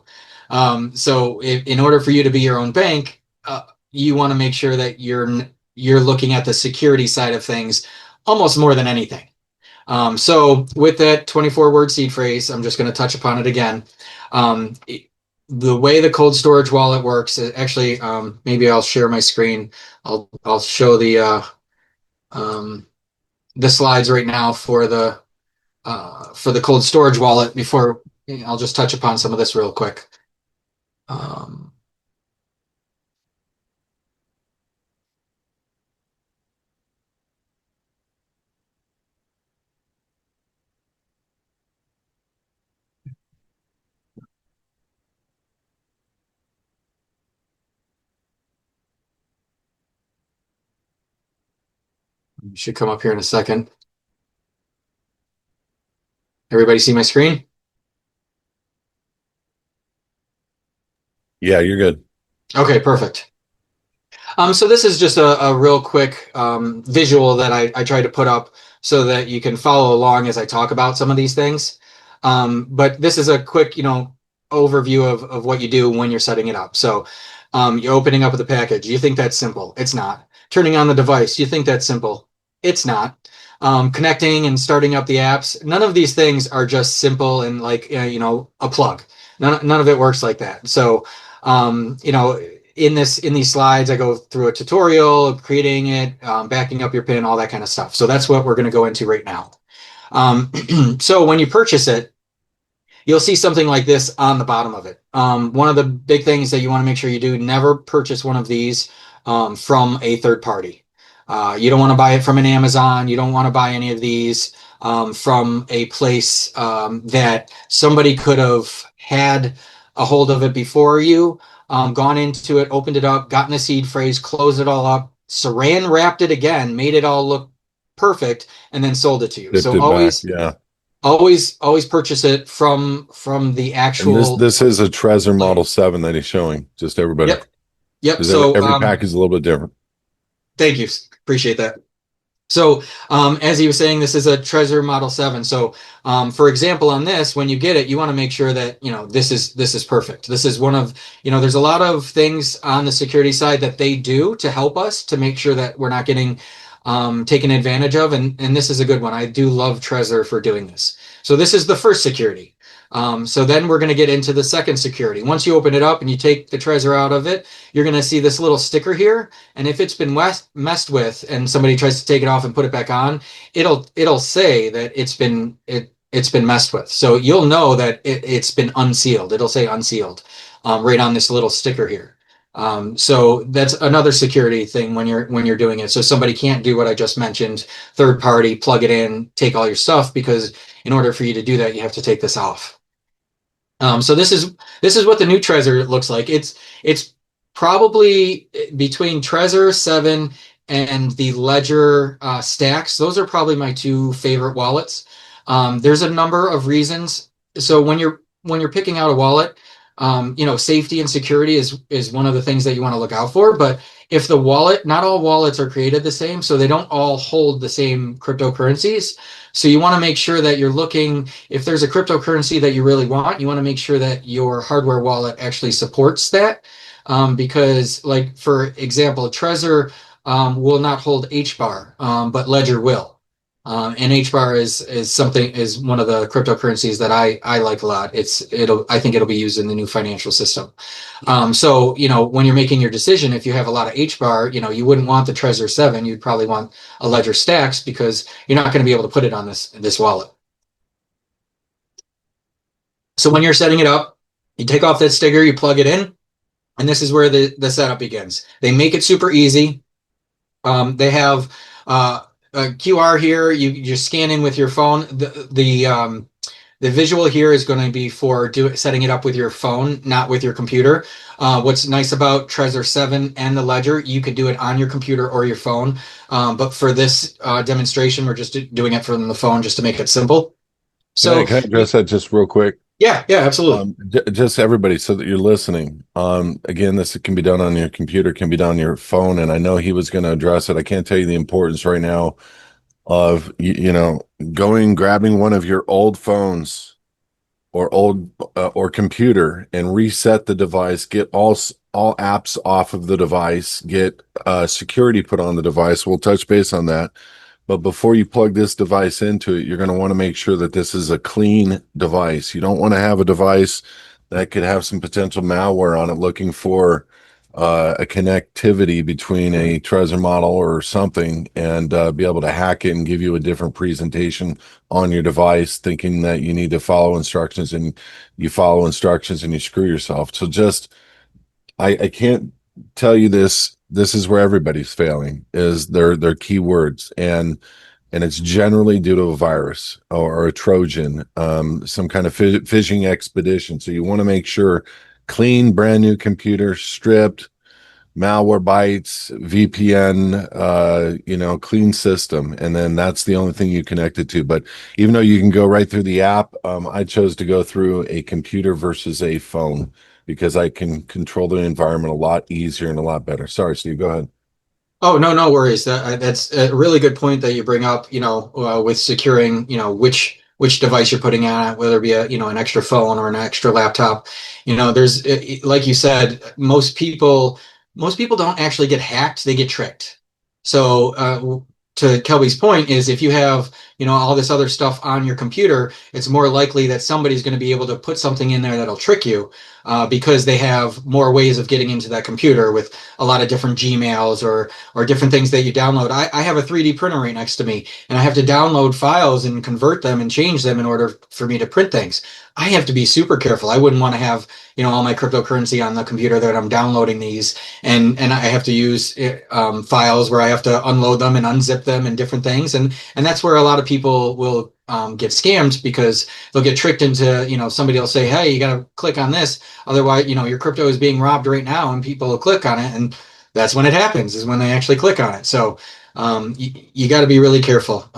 B: So in order for you to be your own bank, you want to make sure that you're looking at the security side of things almost more than anything. So with that 24-word seed phrase, I'm just going to touch upon it again. The way the cold storage wallet works, actually, maybe I'll share my screen. I'll show the slides right now for the cold storage wallet before I'll just touch upon some of this real quick. Um, should come up here in a second. Everybody see my screen?
A: Yeah, you're good.
B: Okay, perfect. So this is just a real quick visual that I try to put up so that you can follow along as I talk about some of these things. But this is a quick, overview of what you do when you're setting it up. So you're opening up the package. You think that's simple. It's not. Turning on the device. You think that's simple. It's not. Connecting and starting up the apps. None of these things are just simple and like, a plug. None of it works like that. So, in these slides, I go through a tutorial of creating it, backing up your PIN, all that kind of stuff. So that's what we're going to go into right now. So when you purchase it, you'll see something like this on the bottom of it. One of the big things that you want to make sure you do, never purchase one of these from a third party. You don't want to buy it from an Amazon. You don't want to buy any of these from a place that somebody could have had a hold of it before you, gone into it, opened it up, gotten the seed phrase, closed it all up, saran wrapped it again, made it all look perfect, and then sold it to you.
A: Dipped
B: So
A: it back.
B: always,
A: Yeah.
B: always purchase it from the
A: And this
B: actual
A: this is a Trezor Model
B: plant.
A: 7 that he's showing, just everybody.
B: Yep, yep.
A: Because
B: So
A: every pack is a little bit different.
B: thank you, appreciate that. So, as he was saying, this is a Trezor Model 7. So, for example, on this, when you get it, you want to make sure that, this is perfect. This is one of, there's a lot of things on the security side that they do to help us to make sure that we're not getting taken advantage of. And this is a good one. I do love Trezor for doing this. So this is the first security. So then we're going to get into the second security. Once you open it up and you take the Trezor out of it, you're going to see this little sticker here. And if it's been messed with and somebody tries to take it off and put it back on, it'll say that it's been messed with. So you'll know that it's been unsealed. It'll say unsealed right on this little sticker here. So that's another security thing when you're doing it. So somebody can't do what I just mentioned, third party, plug it in, take all your stuff, because in order for you to do that, you have to take this off. So this is what the new Trezor looks like. It's probably between Trezor 7 and the Ledger Stacks. Those are probably my two favorite wallets. There's a number of reasons. So when you're picking out a wallet, safety and security is one of the things that you want to look out for. But if the wallet, not all wallets are created the same, so they don't all hold the same cryptocurrencies. So you want to make sure that you're looking, if there's a cryptocurrency that you really want, you want to make sure that your hardware wallet actually supports that. Because, like, for example, Trezor will not hold HBAR, but Ledger will. And HBAR is one of the cryptocurrencies that I like a lot. I think it'll be used in the new financial system. So when you're making your decision, if you have a lot of HBAR, you wouldn't want the Trezor 7. You'd probably want a Ledger Stacks, because you're not going to be able to put it on this wallet. So when you're setting it up, you take off that sticker, you plug it in, and this is where the setup begins. They make it super easy. They have a QR here. You just scan in with your phone. The visual here is going to be for setting it up with your phone, not with your computer. What's nice about Trezor 7 and the Ledger, you could do it on your computer or your phone. But for this demonstration, we're just doing it from the phone just to make it simple. So
A: Can I address that just real quick?
B: yeah, absolutely.
A: Just everybody, so that you're listening. Again, this can be done on your computer, can be done on your phone, and I know he was going to address it. I can't tell you the importance right now of grabbing one of your old phones or or computer and reset the device, get all apps off of the device, get security put on the device. We'll touch base on that. But before you plug this device into it, you're going to want to make sure that this is a clean device. You don't want to have a device that could have some potential malware on it looking for a connectivity between a Trezor model or something, and be able to hack it and give you a different presentation on your device, thinking that you need to follow instructions, and you follow instructions and you screw yourself. So I can't tell you this. This is where everybody's failing, is their keywords, and it's generally due to a virus or a Trojan, some kind of phishing expedition. So you want to make sure clean, brand new computer, stripped, malware bites, VPN, clean system, and then that's the only thing you connect it to. But even though you can go right through the app, I chose to go through a computer versus a phone, because I can control the environment a lot easier and a lot better. Sorry, Steve, go ahead.
B: Oh, no worries. That's a really good point that you bring up, with securing, which device you're putting on it, whether it be an extra phone or an extra laptop. There's, like you said, most people don't actually get hacked, they get tricked. So, to Kelby's point is, if you have, all this other stuff on your computer, it's more likely that somebody's going to be able to put something in there that'll trick you, because they have more ways of getting into that computer with a lot of different Gmails or different things that you download. I have a 3D printer right next to me, and I have to download files and convert them and change them in order for me to print things. I have to be super careful. I wouldn't want to have, all my cryptocurrency on the computer that I'm downloading these, and I have to use files where I have to unload them and unzip flip them and different things. And that's where a lot of people will get scammed because they'll get tricked into, somebody will say, hey, you got to click on this. Otherwise, your crypto is being robbed right now, and people will click on it. And that's when it happens, is when they actually click on it. So you got to be really careful.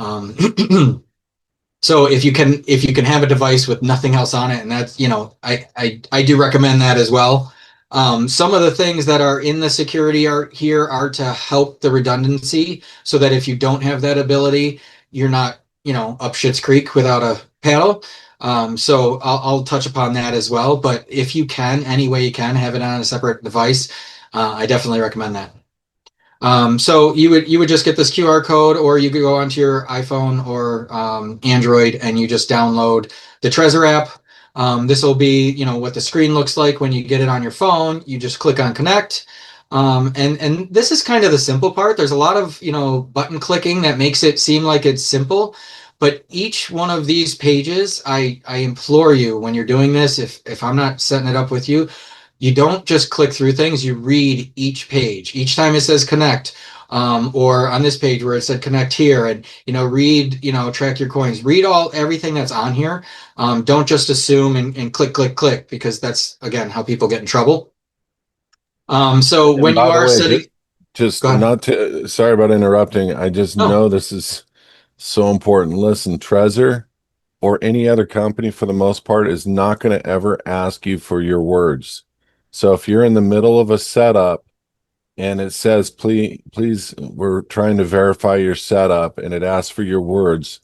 B: So if you can have a device with nothing else on it, and that's, I do recommend that as well. Some of the things that are in the security are to help the redundancy, so that if you don't have that ability, you're not, up shit's creek without a paddle. So I'll touch upon that as well. But if you can, any way you can, have it on a separate device, I definitely recommend that. So you would just get this QR code, or you could go onto your iPhone or Android, and you just download the Trezor app. This will be, what the screen looks like when you get it on your phone. You just click on connect. And this is kind of the simple part. There's a lot of, button clicking that makes it seem like it's simple. But each one of these pages, I implore you, when you're doing this, if I'm not setting it up with you, you don't just click through things, you read each page. Each time it says connect, or on this page where it said connect here, and, read, track your coins, read everything that's on here. Don't just assume and click, click, click, because that's, again, how people get in trouble. So
A: And
B: when you
A: by the
B: are
A: way,
B: setting,
A: just
B: go ahead.
A: not to, sorry about interrupting. I just
B: No.
A: know this is so important. Listen, Trezor or any other company for the most part is not going to ever ask you for your words. So if you're in the middle of a setup and it says, please, we're trying to verify your setup, and it asks for your words,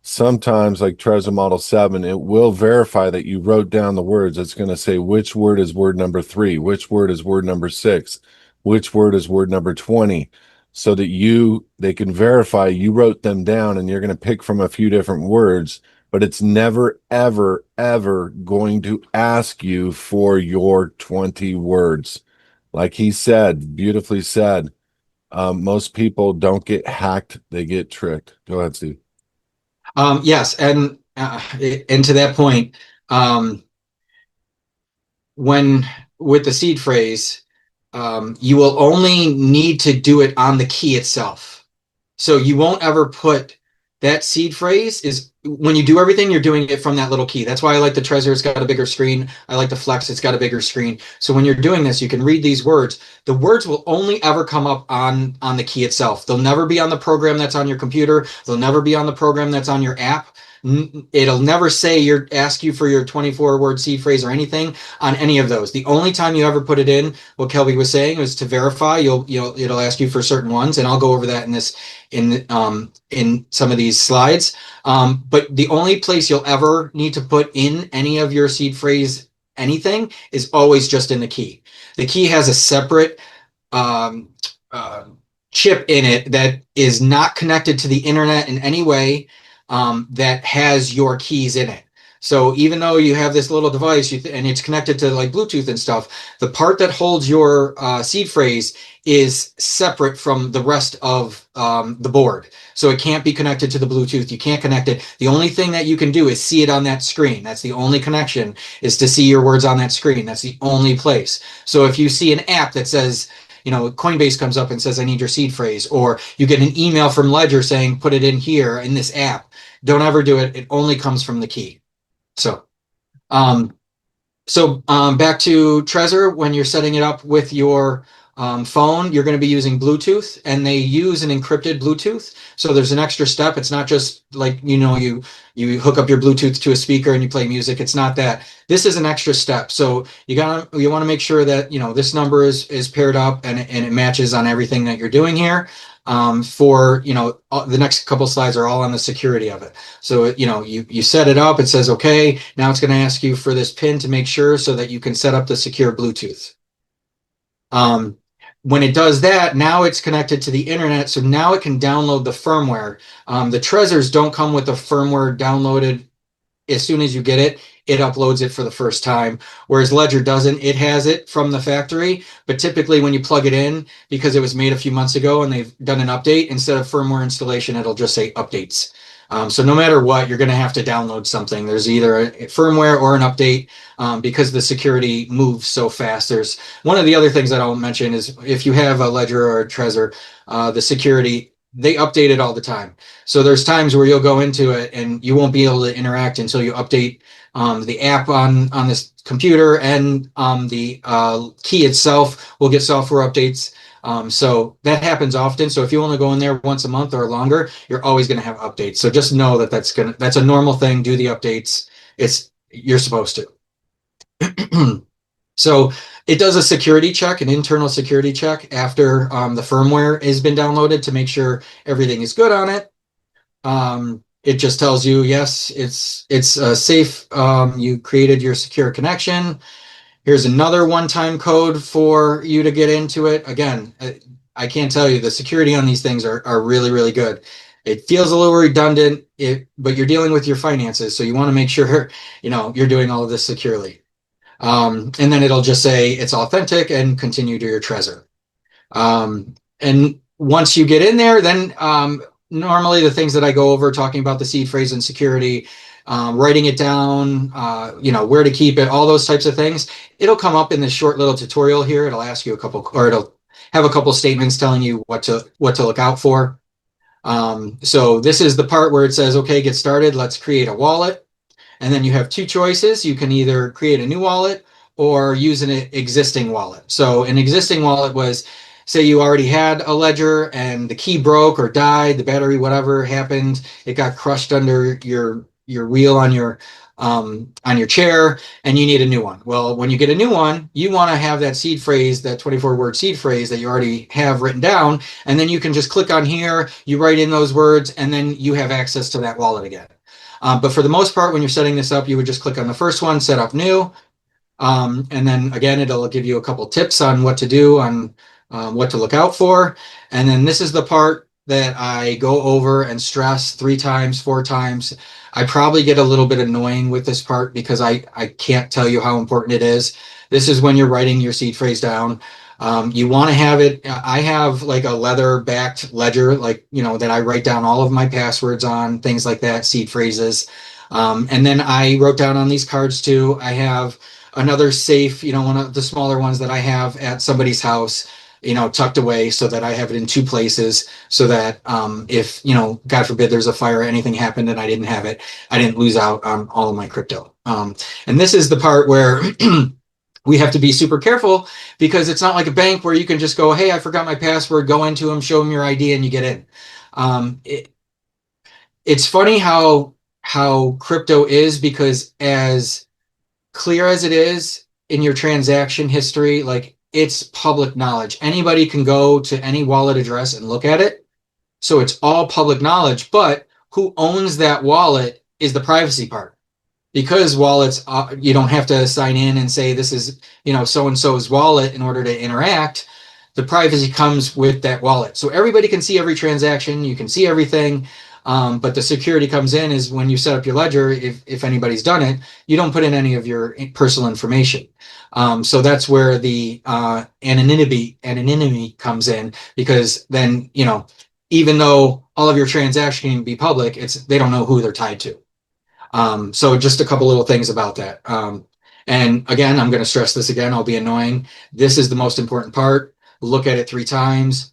A: sometimes, like Trezor Model 7, it will verify that you wrote down the words. It's going to say which word is word number 3, which word is word number 6, which word is word number 20, so that they can verify you wrote them down, and you're going to pick from a few different words, but it's never, ever, ever going to ask you for your 20 words. Like he said, beautifully said, most people don't get hacked, they get tricked. Go ahead, Steve.
B: Yes, and to that point, um, when with the seed phrase, you will only need to do it on the key itself. So you won't ever put that seed phrase is when you do everything, you're doing it from that little key. That's why I like the Trezor. It's got a bigger screen. I like the Flex. It's got a bigger screen. So when you're doing this, you can read these words. The words will only ever come up on the key itself. They'll never be on the program that's on your computer. They'll never be on the program that's on your app. It'll never say ask you for your 24-word seed phrase or anything on any of those. The only time you ever put it in, what Kelby was saying, is to verify. It'll ask you for certain ones, and I'll go over that in some of these slides. But the only place you'll ever need to put in any of your seed phrase anything is always just in the key. The key has a separate um, uh, chip in it that is not connected to the internet in any way, that has your keys in it. So even though you have this little device and it's connected to like Bluetooth and stuff, the part that holds your seed phrase is separate from the rest of the board. So it can't be connected to the Bluetooth. You can't connect it. The only thing that you can do is see it on that screen. That's the only connection, is to see your words on that screen. That's the only place. So if you see an app that says, Coinbase comes up and says, I need your seed phrase, or you get an email from Ledger saying, put it in here in this app, don't ever do it. It only comes from the key. So, um, back to Trezor, when you're setting it up with your phone, you're going to be using Bluetooth, and they use an encrypted Bluetooth. So there's an extra step. It's not just like, you hook up your Bluetooth to a speaker and you play music. It's not that. This is an extra step. So you want to make sure that, this number is paired up, and it matches on everything that you're doing here. The next couple slides are all on the security of it. So, you set it up, it says, okay, now it's going to ask you for this pin to make sure, so that you can set up the secure Bluetooth. When it does that, now it's connected to the internet. So now it can download the firmware. The Trezors don't come with the firmware downloaded as soon as you get it. It uploads it for the first time, whereas Ledger doesn't. It has it from the factory, but typically when you plug it in, because it was made a few months ago and they've done an update, instead of firmware installation, it'll just say updates. So no matter what, you're going to have to download something. There's either a firmware or an update, because the security moves so fast. There's one of the other things that I'll mention is, if you have a Ledger or a Trezor, the security they update it all the time. So there's times where you'll go into it and you won't be able to interact until you update the app on this computer, and the key itself will get software updates. So that happens often. So if you only go in there once a month or longer, you're always going to have updates. So just know that that's a normal thing. Do the updates. You're supposed to. So it does a security check, an internal security check after the firmware has been downloaded to make sure everything is good on it. It just tells you, yes, it's safe. You created your secure connection. Here's another one-time code for you to get into it. Again, I can't tell you, the security on these things are really, really good. It feels a little redundant, but you're dealing with your finances, so you want to make sure you're doing all of this securely. And then it'll just say it's authentic and continue to your Trezor. And once you get in there, then normally the things that I go over, talking about the seed phrase and security, writing it down, where to keep it, all those types of things, it'll come up in this short little tutorial here. It'll ask you it'll have a couple statements telling you what to look out for. So this is the part where it says, okay, get started. Let's create a wallet. And then you have two choices. You can either create a new wallet or use an existing wallet. So an existing wallet was, say you already had a ledger and the key broke or died, the battery, whatever happened, it got crushed under your wheel on your chair, and you need a new one. Well, when you get a new one, you want to have that seed phrase, that 24-word seed phrase that you already have written down, and then you can just click on here, you write in those words, and then you have access to that wallet again. But for the most part, when you're setting this up, you would just click on the first one, set up new. And then again, it'll give you a couple tips on what to do, on what to look out for. And then this is the part that I go over and stress 3 times, 4 times. I probably get a little bit annoying with this part because I can't tell you how important it is. This is when you're writing your seed phrase down. You want to have it. I have like a leather backed ledger, like, that I write down all of my passwords on, things like that, seed phrases. And then I wrote down on these cards too. I have another safe, one of the smaller ones that I have at somebody's house, tucked away so that I have it in 2 places so that if, God forbid there's a fire or anything happened and I didn't have it, I didn't lose out on all of my crypto. And this is the part where we have to be super careful, because it's not like a bank where you can just go, hey, I forgot my password, go into them, show them your ID, and you get in. It's funny how crypto is, because as clear as it is in your transaction history, like, it's public knowledge. Anybody can go to any wallet address and look at it. So it's all public knowledge, but who owns that wallet is the privacy part. Because wallets, you don't have to sign in and say this is, so-and-so's wallet in order to interact. The privacy comes with that wallet. So everybody can see every transaction. You can see everything. But the security comes in is when you set up your ledger, if anybody's done it, you don't put in any of your personal information. So that's where the anonymity comes in, because then, even though all of your transactions can be public, they don't know who they're tied to. So just a couple little things about that. And again, I'm going to stress this again. I'll be annoying. This is the most important part. Look at it 3 times.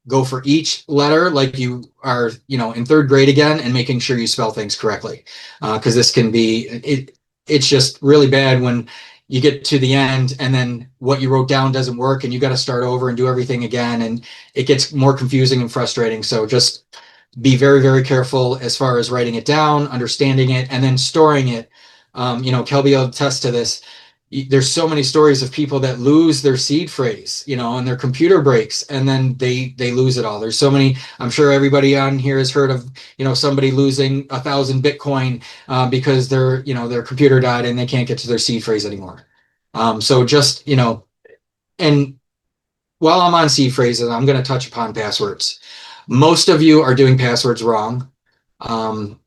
B: Go for each letter like you are, in 3rd grade again, and making sure you spell things correctly. Because this can be, it's just really bad when you get to the end and then what you wrote down doesn't work and you got to start over and do everything again. And it gets more confusing and frustrating. So just be very, very careful as far as writing it down, understanding it, and then storing it. Kelby will attest to this. There's so many stories of people that lose their seed phrase, and their computer breaks, and then they lose it all. There's so many. I'm sure everybody on here has heard of, somebody losing 1,000 Bitcoin because their computer died and they can't get to their seed phrase anymore. So just, and while I'm on seed phrases, I'm going to touch upon passwords. Most of you are doing passwords wrong.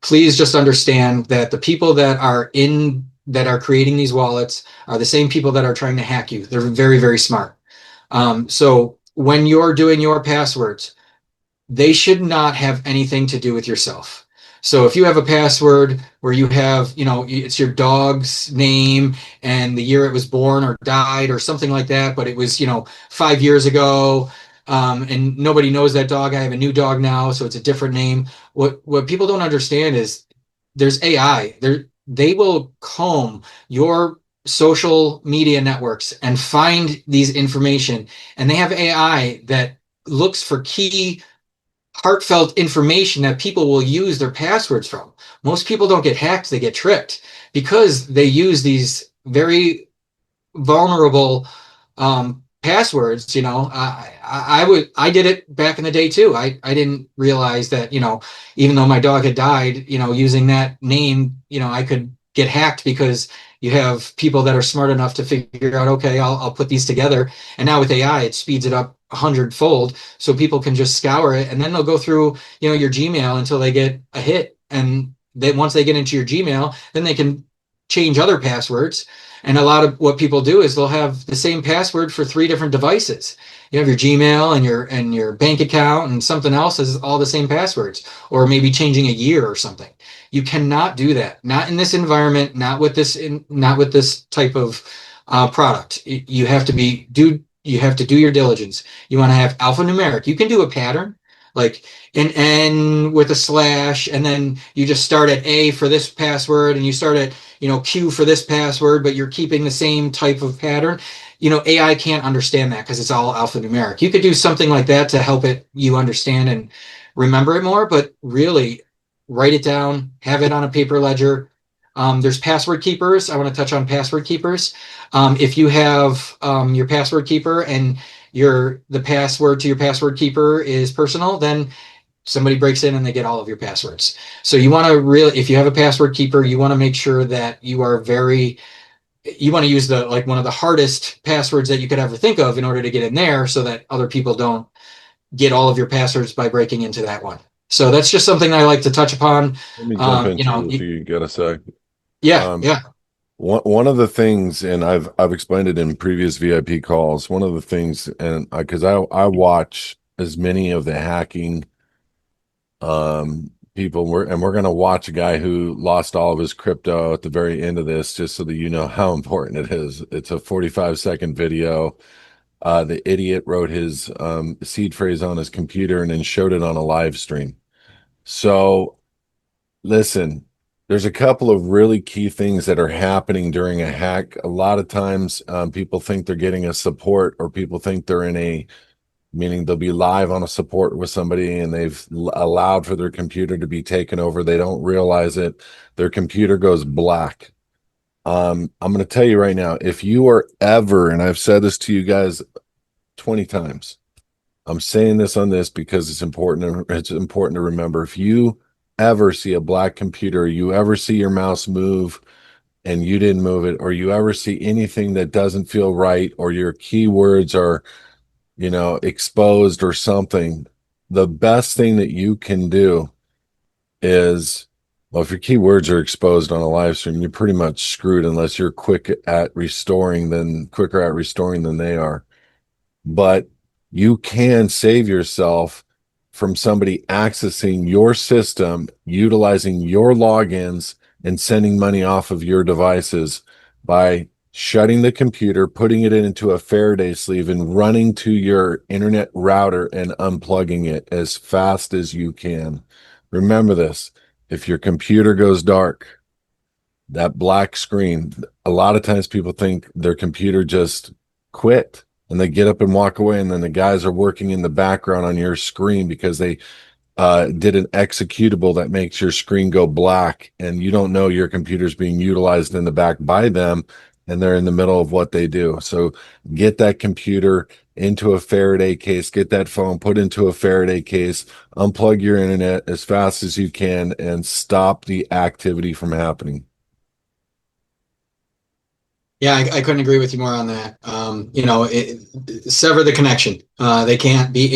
B: Please just understand that the people that are creating these wallets are the same people that are trying to hack you. They're very, very smart. So when you're doing your passwords, they should not have anything to do with yourself. So if you have a password where you have, it's your dog's name and the year it was born or died or something like that, but it was, 5 years ago, and nobody knows that dog. I have a new dog now, so it's a different name. What people don't understand is there's AI. They will comb your social media networks and find these information, and they have AI that looks for key heartfelt information that people will use their passwords from. Most people don't get hacked, they get tricked because they use these very vulnerable passwords. I did it back in the day too. I didn't realize that, even though my dog had died, using that name, I could get hacked because you have people that are smart enough to figure out, okay, I'll put these together. And now with AI, it speeds it up 100-fold. So people can just scour it, and then they'll go through, your Gmail until they get a hit. And then once they get into your Gmail, then they can change other passwords. And a lot of what people do is they'll have the same password for 3 different devices. You have your Gmail and your bank account, and something else is all the same passwords, or maybe changing a year or something. You cannot do that. Not in this environment. Not with this type of product. You have to You have to do your diligence. You want to have alphanumeric. You can do a pattern, like an N with a slash, and then you just start at A for this password, and you start at Q for this password, but you're keeping the same type of pattern. AI can't understand that because it's all alphanumeric. You could do something like that to help you understand and remember it more, but really write it down, have it on a paper ledger. There's password keepers. I want to touch on password keepers. If you have your password keeper and the password to your password keeper is personal, then somebody breaks in and they get all of your passwords. So you want to really, if you have a password keeper, you want to make sure that you want to use one of the hardest passwords that you could ever think of in order to get in there, so that other people don't get all of your passwords by breaking into that one. So that's just something I like to touch upon.
A: Let me jump into if you got a sec.
B: Yeah,
A: Um,
B: yeah.
A: one of the things, and I've explained it in previous VIP calls. One of the things, and because I watch as many of the hacking people, we're gonna watch a guy who lost all of his crypto at the very end of this, just so that you know how important it is. It's a 45-second video. The idiot wrote his seed phrase on his computer and then showed it on a live stream. So listen, there's a couple of really key things that are happening during a hack. A lot of times, people think they're getting a support, or people think they're in a meaning they'll be live on a support with somebody and they've allowed for their computer to be taken over. They don't realize it. Their computer goes black. I'm going to tell you right now, if you are ever, and I've said this to you guys 20 times, I'm saying this on this because it's important to remember. If you ever see a black computer, you ever see your mouse move and you didn't move it, or you ever see anything that doesn't feel right, or your keywords are, exposed or something, the best thing that you can do is, well, if your keywords are exposed on a live stream, you're pretty much screwed unless you're quicker at restoring than they are. But you can save yourself from somebody accessing your system, utilizing your logins, and sending money off of your devices by shutting the computer, putting it into a Faraday sleeve, and running to your internet router and unplugging it as fast as you can. Remember this: if your computer goes dark, that black screen, a lot of times people think their computer just quit and they get up and walk away, and then the guys are working in the background on your screen because they did an executable that makes your screen go black, and you don't know your computer's being utilized in the back by them, and they're in the middle of what they do. So get that computer into a Faraday case, get that phone put into a Faraday case, unplug your internet as fast as you can, and stop the activity from happening.
B: Yeah, I couldn't agree with you more on that. Sever the connection. They can't be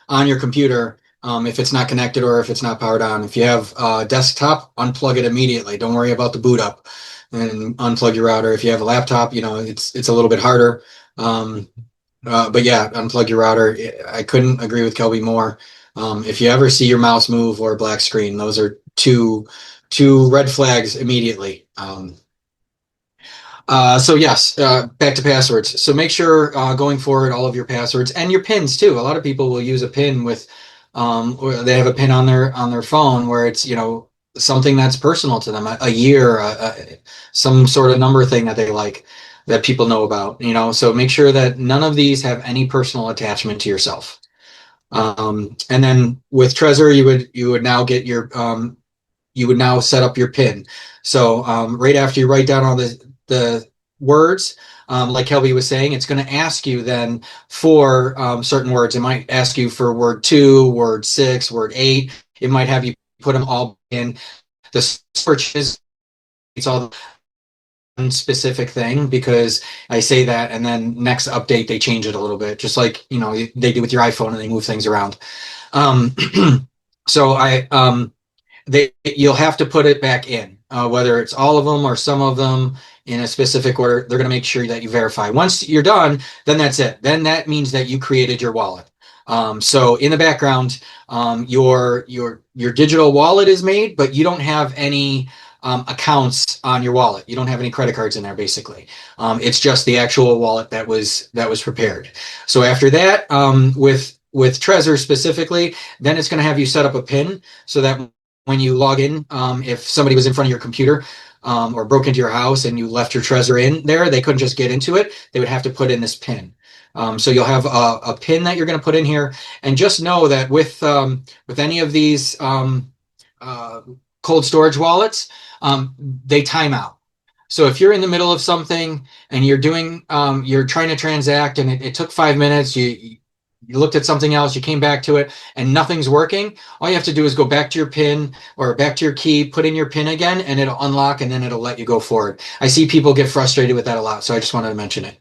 B: on your computer if it's not connected or if it's not powered on. If you have a desktop, unplug it immediately. Don't worry about the boot up, and unplug your router. If you have a laptop, it's a little bit harder. But yeah, unplug your router. I couldn't agree with Kelby more. If you ever see your mouse move or a black screen, those are two red flags immediately. So yes, back to passwords. So make sure going forward, all of your passwords and your pins too. A lot of people will use a pin with, or they have a pin on their phone where it's something that's personal to them, a year, some sort of number thing that they like that people know about. So make sure that none of these have any personal attachment to yourself. And then with Trezor, you would now get your you would now set up your pin. So right after you write down all the words, like Kelby was saying, it's going to ask you then for certain words. It might ask you for word 2, word 6, word 8. It might have you put them all in. The search is it's all one specific thing because I say that and then next update they change it a little bit, just like they do with your iPhone and they move things around. Um, so you'll have to put it back in, whether it's all of them or some of them in a specific order. They're going to make sure that you verify. Once you're done, then that's it. Then that means that you created your wallet. So in the background, your digital wallet is made, but you don't have any accounts on your wallet. You don't have any credit cards in there, basically. It's just the actual wallet that was prepared. So after that, with Trezor specifically, then it's going to have you set up a PIN so that when you log in, if somebody was in front of your computer or broke into your house and you left your Trezor in there, they couldn't just get into it. They would have to put in this PIN. So you'll have a PIN that you're going to put in here, and just know that with any of these uh, cold storage wallets, they time out. So if you're in the middle of something and you're trying to transact and it took 5 minutes, you looked at something else, you came back to it, and nothing's working, all you have to do is go back to your PIN or back to your key, put in your PIN again, and it'll unlock, and then it'll let you go forward. I see people get frustrated with that a lot, so I just wanted to mention it.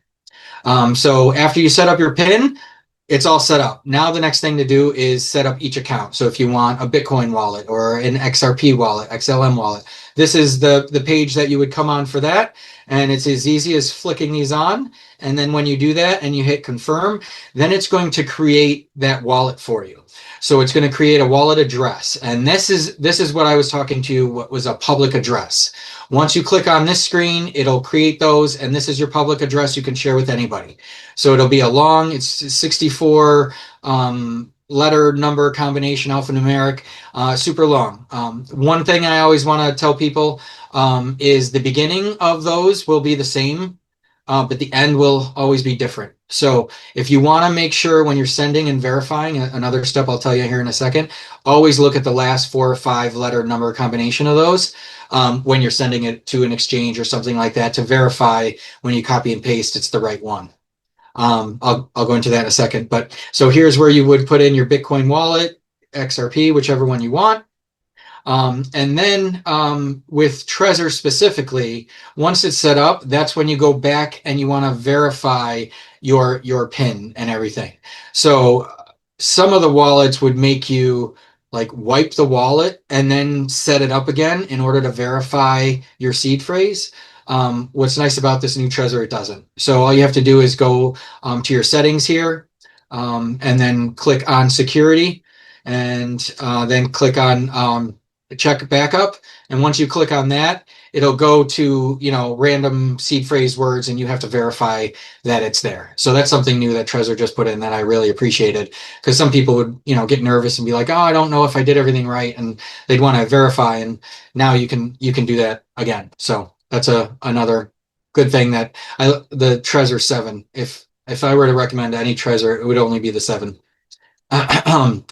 B: So after you set up your PIN, it's all set up. Now the next thing to do is set up each account. So if you want a Bitcoin wallet or an XRP wallet, XLM wallet, this is the page that you would come on for that. And it's as easy as flicking these on. And then when you do that and you hit confirm, then it's going to create that wallet for you. So it's going to create a wallet address. And this is what I was talking to you, what was a public address. Once you click on this screen, it'll create those, and this is your public address you can share with anybody. So it'll be it's 64 letter number combination, alphanumeric, super long. One thing I always want to tell people is the beginning of those will be the same, but the end will always be different. So if you want to make sure when you're sending and verifying, another step I'll tell you here in a second, always look at the last 4 or 5 letter number combination of those when you're sending it to an exchange or something like that to verify when you copy and paste it's the right one. I'll go into that in a second. But so here's where you would put in your Bitcoin wallet, XRP, whichever one you want. And then with Trezor specifically, once it's set up, that's when you go back and you want to verify your PIN and everything. So some of the wallets would make you like wipe the wallet and then set it up again in order to verify your seed phrase. What's nice about this new Trezor, it doesn't. So all you have to do is go to your settings here and then click on security and then click on check backup. And once you click on that, it'll go to, random seed phrase words and you have to verify that it's there. So that's something new that Trezor just put in that I really appreciated because some people would, get nervous and be like, oh, I don't know if I did everything right. And they'd want to verify. And now you can do that again. So that's another good thing that the Trezor 7, if I were to recommend any Trezor, it would only be the 7. But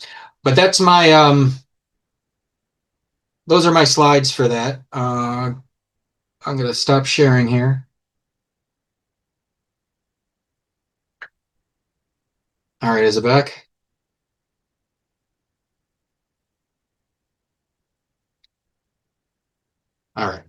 B: that's those are my slides for that. I'm going to stop sharing here. All right, is it back? All right.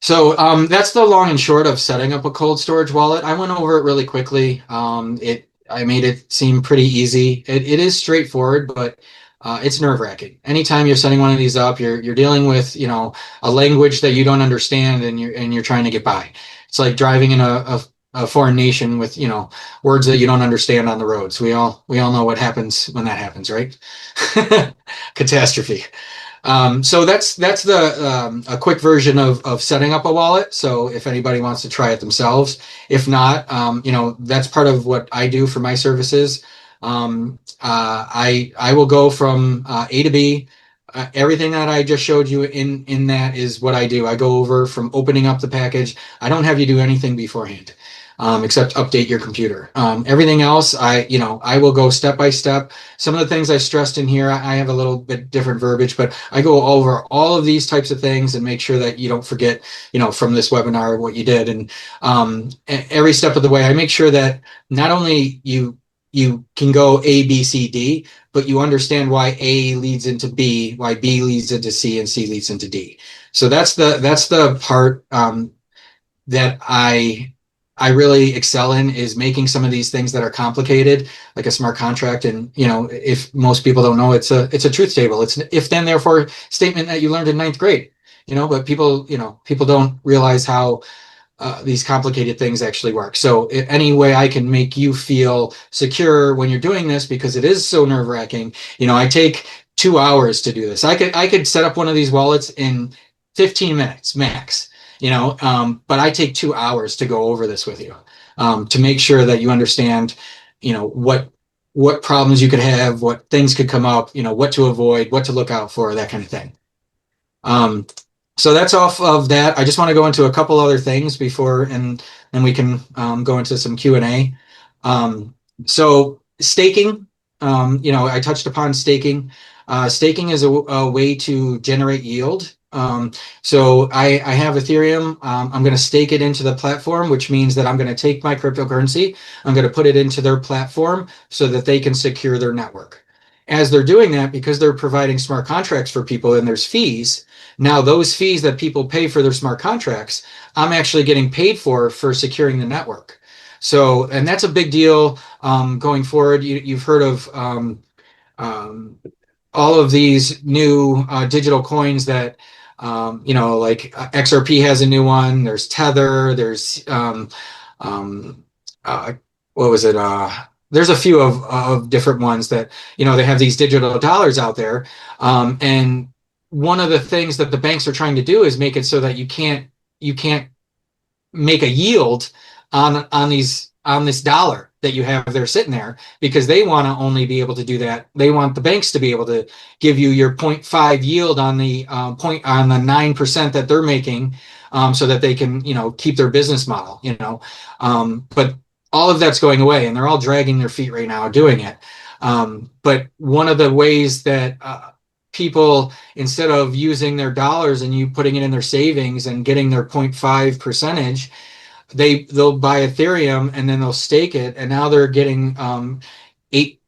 B: So that's the long and short of setting up a cold storage wallet. I went over it really quickly. I made it seem pretty easy. It is straightforward, but it's nerve-wracking. Anytime you're setting one of these up, you're dealing with a language that you don't understand, and you're trying to get by. It's like driving in a foreign nation with words that you don't understand on the roads. We all know what happens when that happens, right? Catastrophe. So that's the a quick version of setting up a wallet. So if anybody wants to try it themselves, if not, that's part of what I do for my services. I will go from A to B. Everything that I just showed you in that is what I do. I go over from opening up the package. I don't have you do anything beforehand, except update your computer. Everything else, I will go step by step. Some of the things I stressed in here, I have a little bit different verbiage, but I go over all of these types of things and make sure that you don't forget, from this webinar what you did. And every step of the way, I make sure that not only you can go A, B, C, D, but you understand why A leads into B, why B leads into C, and C leads into D. So that's the part that I really excel in, is making some of these things that are complicated, like a smart contract. And if most people don't know, it's a truth table. It's an if then therefore statement that you learned in ninth grade. But people don't realize how these complicated things actually work. So any way I can make you feel secure when you're doing this, because it is so nerve wracking. I take 2 hours to do this. I could set up one of these wallets in 15 minutes max. But I take 2 hours to go over this with you, to make sure that you understand, what problems you could have, what things could come up, what to avoid, what to look out for, that kind of thing. Um, so that's off of that. I just want to go into a couple other things before, and then we can go into some Q&A. So staking, I touched upon staking. Staking is a way to generate yield. So I have Ethereum. I'm going to stake it into the platform, which means that I'm going to take my cryptocurrency, I'm going to put it into their platform so that they can secure their network. As they're doing that, because they're providing smart contracts for people and there's fees, now those fees that people pay for their smart contracts, I'm actually getting paid for securing the network. So, and that's a big deal going forward. You've heard of um, all of these new digital coins that, like XRP has a new one. There's Tether. There's um, uh, what was it? There's a few of different ones that, they have these digital dollars out there. And one of the things that the banks are trying to do is make it so that you can't make a yield on this dollar that you have there sitting there, because they want to only be able to do that. They want the banks to be able to give you your 0.5 yield on the 9% that they're making, so that they can keep their business model. But all of that's going away, and they're all dragging their feet right now doing it. But one of the ways that people, instead of using their dollars and you putting it in their savings and getting their 0.5 percentage, they'll buy Ethereum and then they'll stake it, and now they're getting 8% to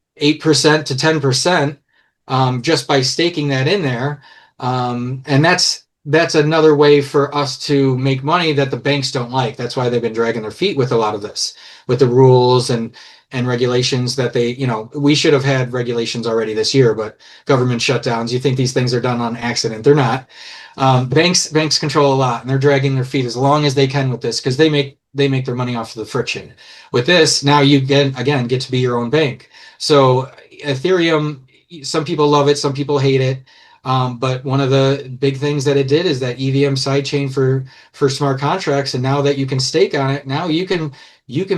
B: 10% just by staking that in there. And that's another way for us to make money that the banks don't like. That's why they've been dragging their feet with a lot of this, with the rules and regulations that we should have had regulations already this year, but government shutdowns, you think these things are done on accident. They're not. Banks control a lot, and they're dragging their feet as long as they can with this, because they make their money off of the friction. With this, now you get to be your own bank. So Ethereum, some people love it, some people hate it. But one of the big things that it did is that EVM sidechain for smart contracts, and now that you can stake on it, now you can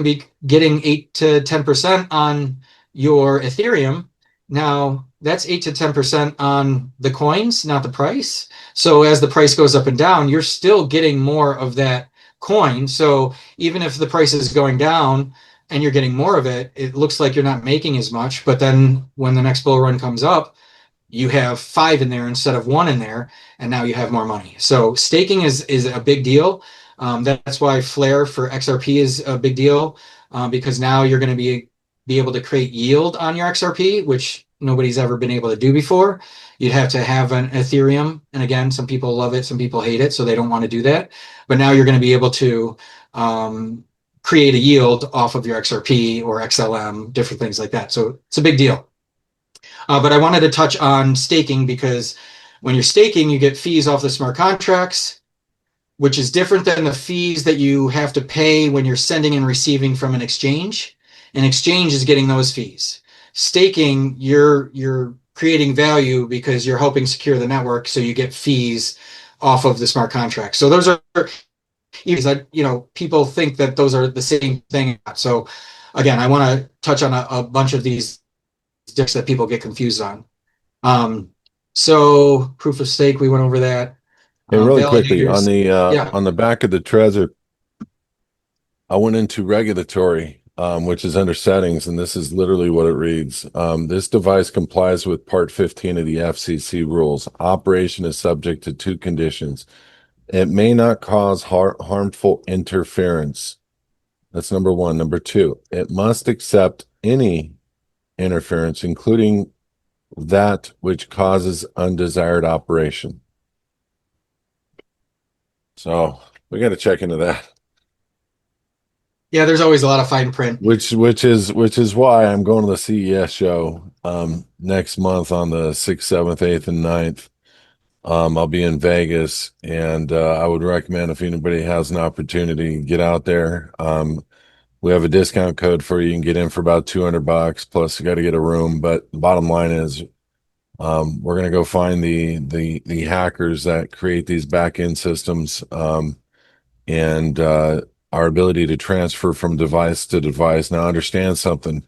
B: be getting 8 to 10% on your Ethereum. Now that's 8 to 10% on the coins, not the price. So as the price goes up and down, you're still getting more of that coin. So even if the price is going down and you're getting more of it, it looks like you're not making as much. But then when the next bull run comes up, you have 5 in there instead of 1 in there, and now you have more money. So staking is a big deal. That's why Flare for XRP is a big deal, because now you're going to be able to create yield on your XRP, which nobody's ever been able to do before. You'd have to have an Ethereum, and again, some people love it, some people hate it, so they don't want to do that. But now you're going to be able to create a yield off of your XRP or XLM, different things like that. So it's a big deal. But I wanted to touch on staking, because when you're staking, you get fees off the smart contracts, which is different than the fees that you have to pay when you're sending and receiving from an exchange. An exchange is getting those fees. Staking, you're creating value because you're helping secure the network, so you get fees off of the smart contract. So those are, people think that those are the same thing. So again, I want to touch on a bunch of these sticks that people get confused on. Um, so proof of stake, we went over that.
A: And really quickly
B: Validators, yeah.
A: on the back of the Trezor, I went into regulatory, which is under settings, and this is literally what it reads. This device complies with Part 15 of the FCC rules. Operation is subject to two conditions. It may not cause harmful interference. That's number one. Number two, it must accept any interference, including that which causes undesired operation. So we got to check into that.
B: Yeah, there's always a lot of fine print.
A: Which is why I'm going to the CES show next month on the 6th, 7th, 8th, and 9th. I'll be in Vegas, and I would recommend if anybody has an opportunity, get out there. We have a discount code for you. You can get in for about $200, plus you got to get a room. But the bottom line is, we're going to go find the hackers that create these back end systems, and our ability to transfer from device to device. Now, understand something.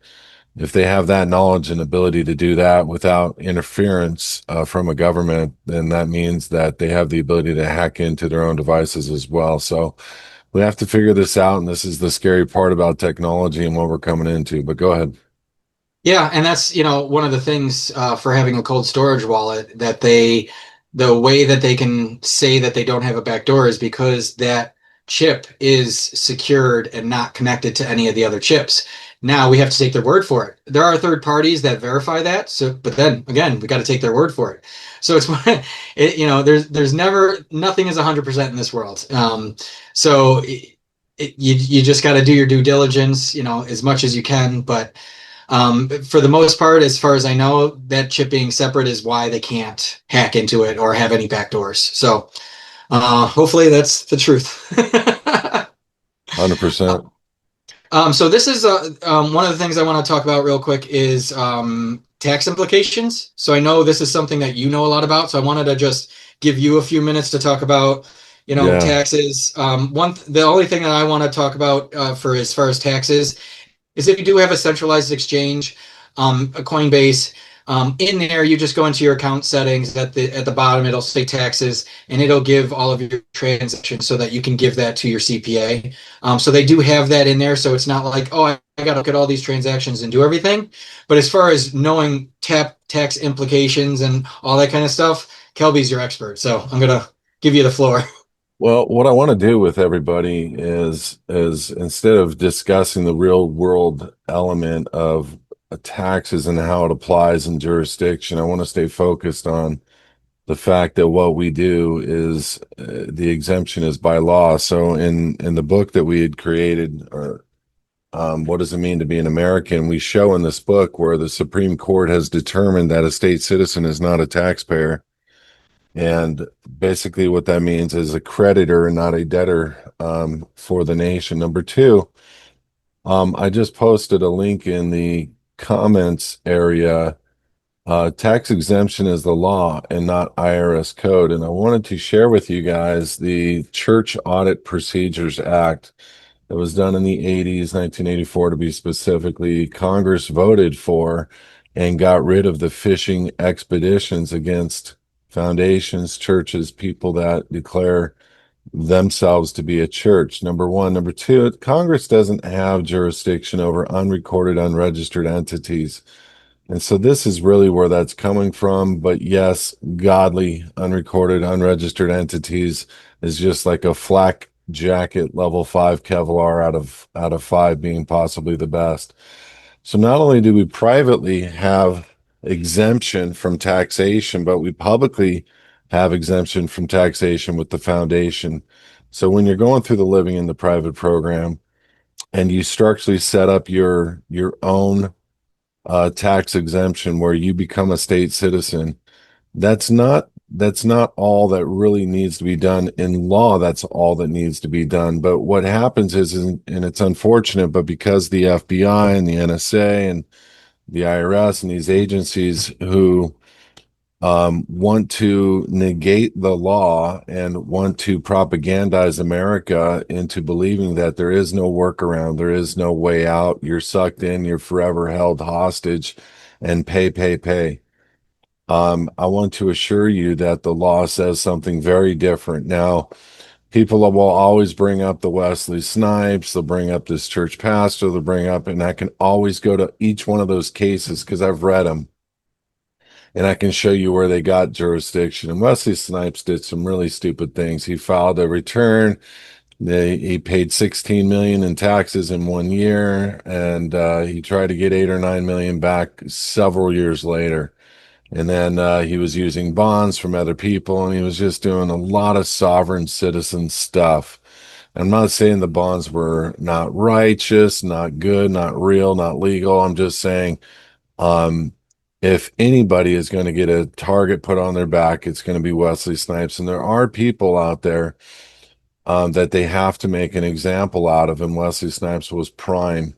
A: If they have that knowledge and ability to do that without interference from a government, then that means that they have the ability to hack into their own devices as well. So we have to figure this out, and this is the scary part about technology and what we're coming into. But go ahead.
B: Yeah, and that's, one of the things for having a cold storage wallet, that the way that they can say that they don't have a backdoor is because that chip is secured and not connected to any of the other chips. Now we have to take their word for it. There are third parties that verify that. So, but then again, we got to take their word for it. So it's, there's never, nothing is 100% in this world. So you just got to do your due diligence, as much as you can, but for the most part, as far as I know, that chip being separate is why they can't hack into it or have any backdoors. So hopefully that's the truth.
A: 100%.
B: So this is one of the things I want to talk about real quick is tax implications. So I know this is something that you know a lot about. So I wanted to just give you a few minutes to talk about,
A: Yeah.
B: taxes. The only thing that I want to talk about for as far as taxes is if you do have a centralized exchange, a Coinbase, in there, you just go into your account settings. At the bottom, it'll say taxes, and it'll give all of your transactions so that you can give that to your CPA. So they do have that in there. So it's not like, oh, I got to look at all these transactions and do everything. But as far as knowing tax implications and all that kind of stuff, Kelby's your expert. So I'm gonna give you the floor.
A: Well, what I want to do with everybody is instead of discussing the real world element of taxes and how it applies in jurisdiction, I want to stay focused on the fact that what we do is the exemption is by law. So in the book that we had created, or what does it mean to be an American? We show in this book where the Supreme Court has determined that a state citizen is not a taxpayer. And basically, what that means is a creditor, not a debtor, for the nation. Number two, I just posted a link in the comments area. Tax exemption is the law and not IRS code. And I wanted to share with you guys the Church Audit Procedures Act that was done in the 80s, 1984 to be specifically. Congress voted for and got rid of the fishing expeditions against foundations, churches, people that declare themselves to be a church. Number one. Number two, Congress doesn't have jurisdiction over unrecorded, unregistered entities. And so this is really where that's coming from. But yes, godly, unrecorded, unregistered entities is just like a flak jacket level 5 Kevlar out of 5 being possibly the best. So not only do we privately have exemption from taxation, but we publicly have exemption from taxation with the foundation. So when you're going through the living in the private program and you structurally set up your own tax exemption where you become a state citizen, that's not all that really needs to be done in law. That's all that needs to be done. But what happens is, and it's unfortunate, but because the FBI and the NSA and the IRS and these agencies who want to negate the law and want to propagandize America into believing that there is no workaround, there is no way out. You're sucked in, you're forever held hostage, and pay, pay, pay. I want to assure you that the law says something very different. Now, people will always bring up the Wesley Snipes, they'll bring up this church pastor, they'll bring up, and I can always go to each one of those cases because I've read them and I can show you where they got jurisdiction. And Wesley Snipes did some really stupid things. He filed a return. He paid 16 million in taxes in 1 year, and he tried to get 8 or 9 million back several years later. And then he was using bonds from other people, and he was just doing a lot of sovereign citizen stuff. I'm not saying the bonds were not righteous, not good, not real, not legal. I'm just saying um, if anybody is going to get a target put on their back, it's going to be Wesley Snipes. And there are people out there that they have to make an example out of, and Wesley Snipes was prime.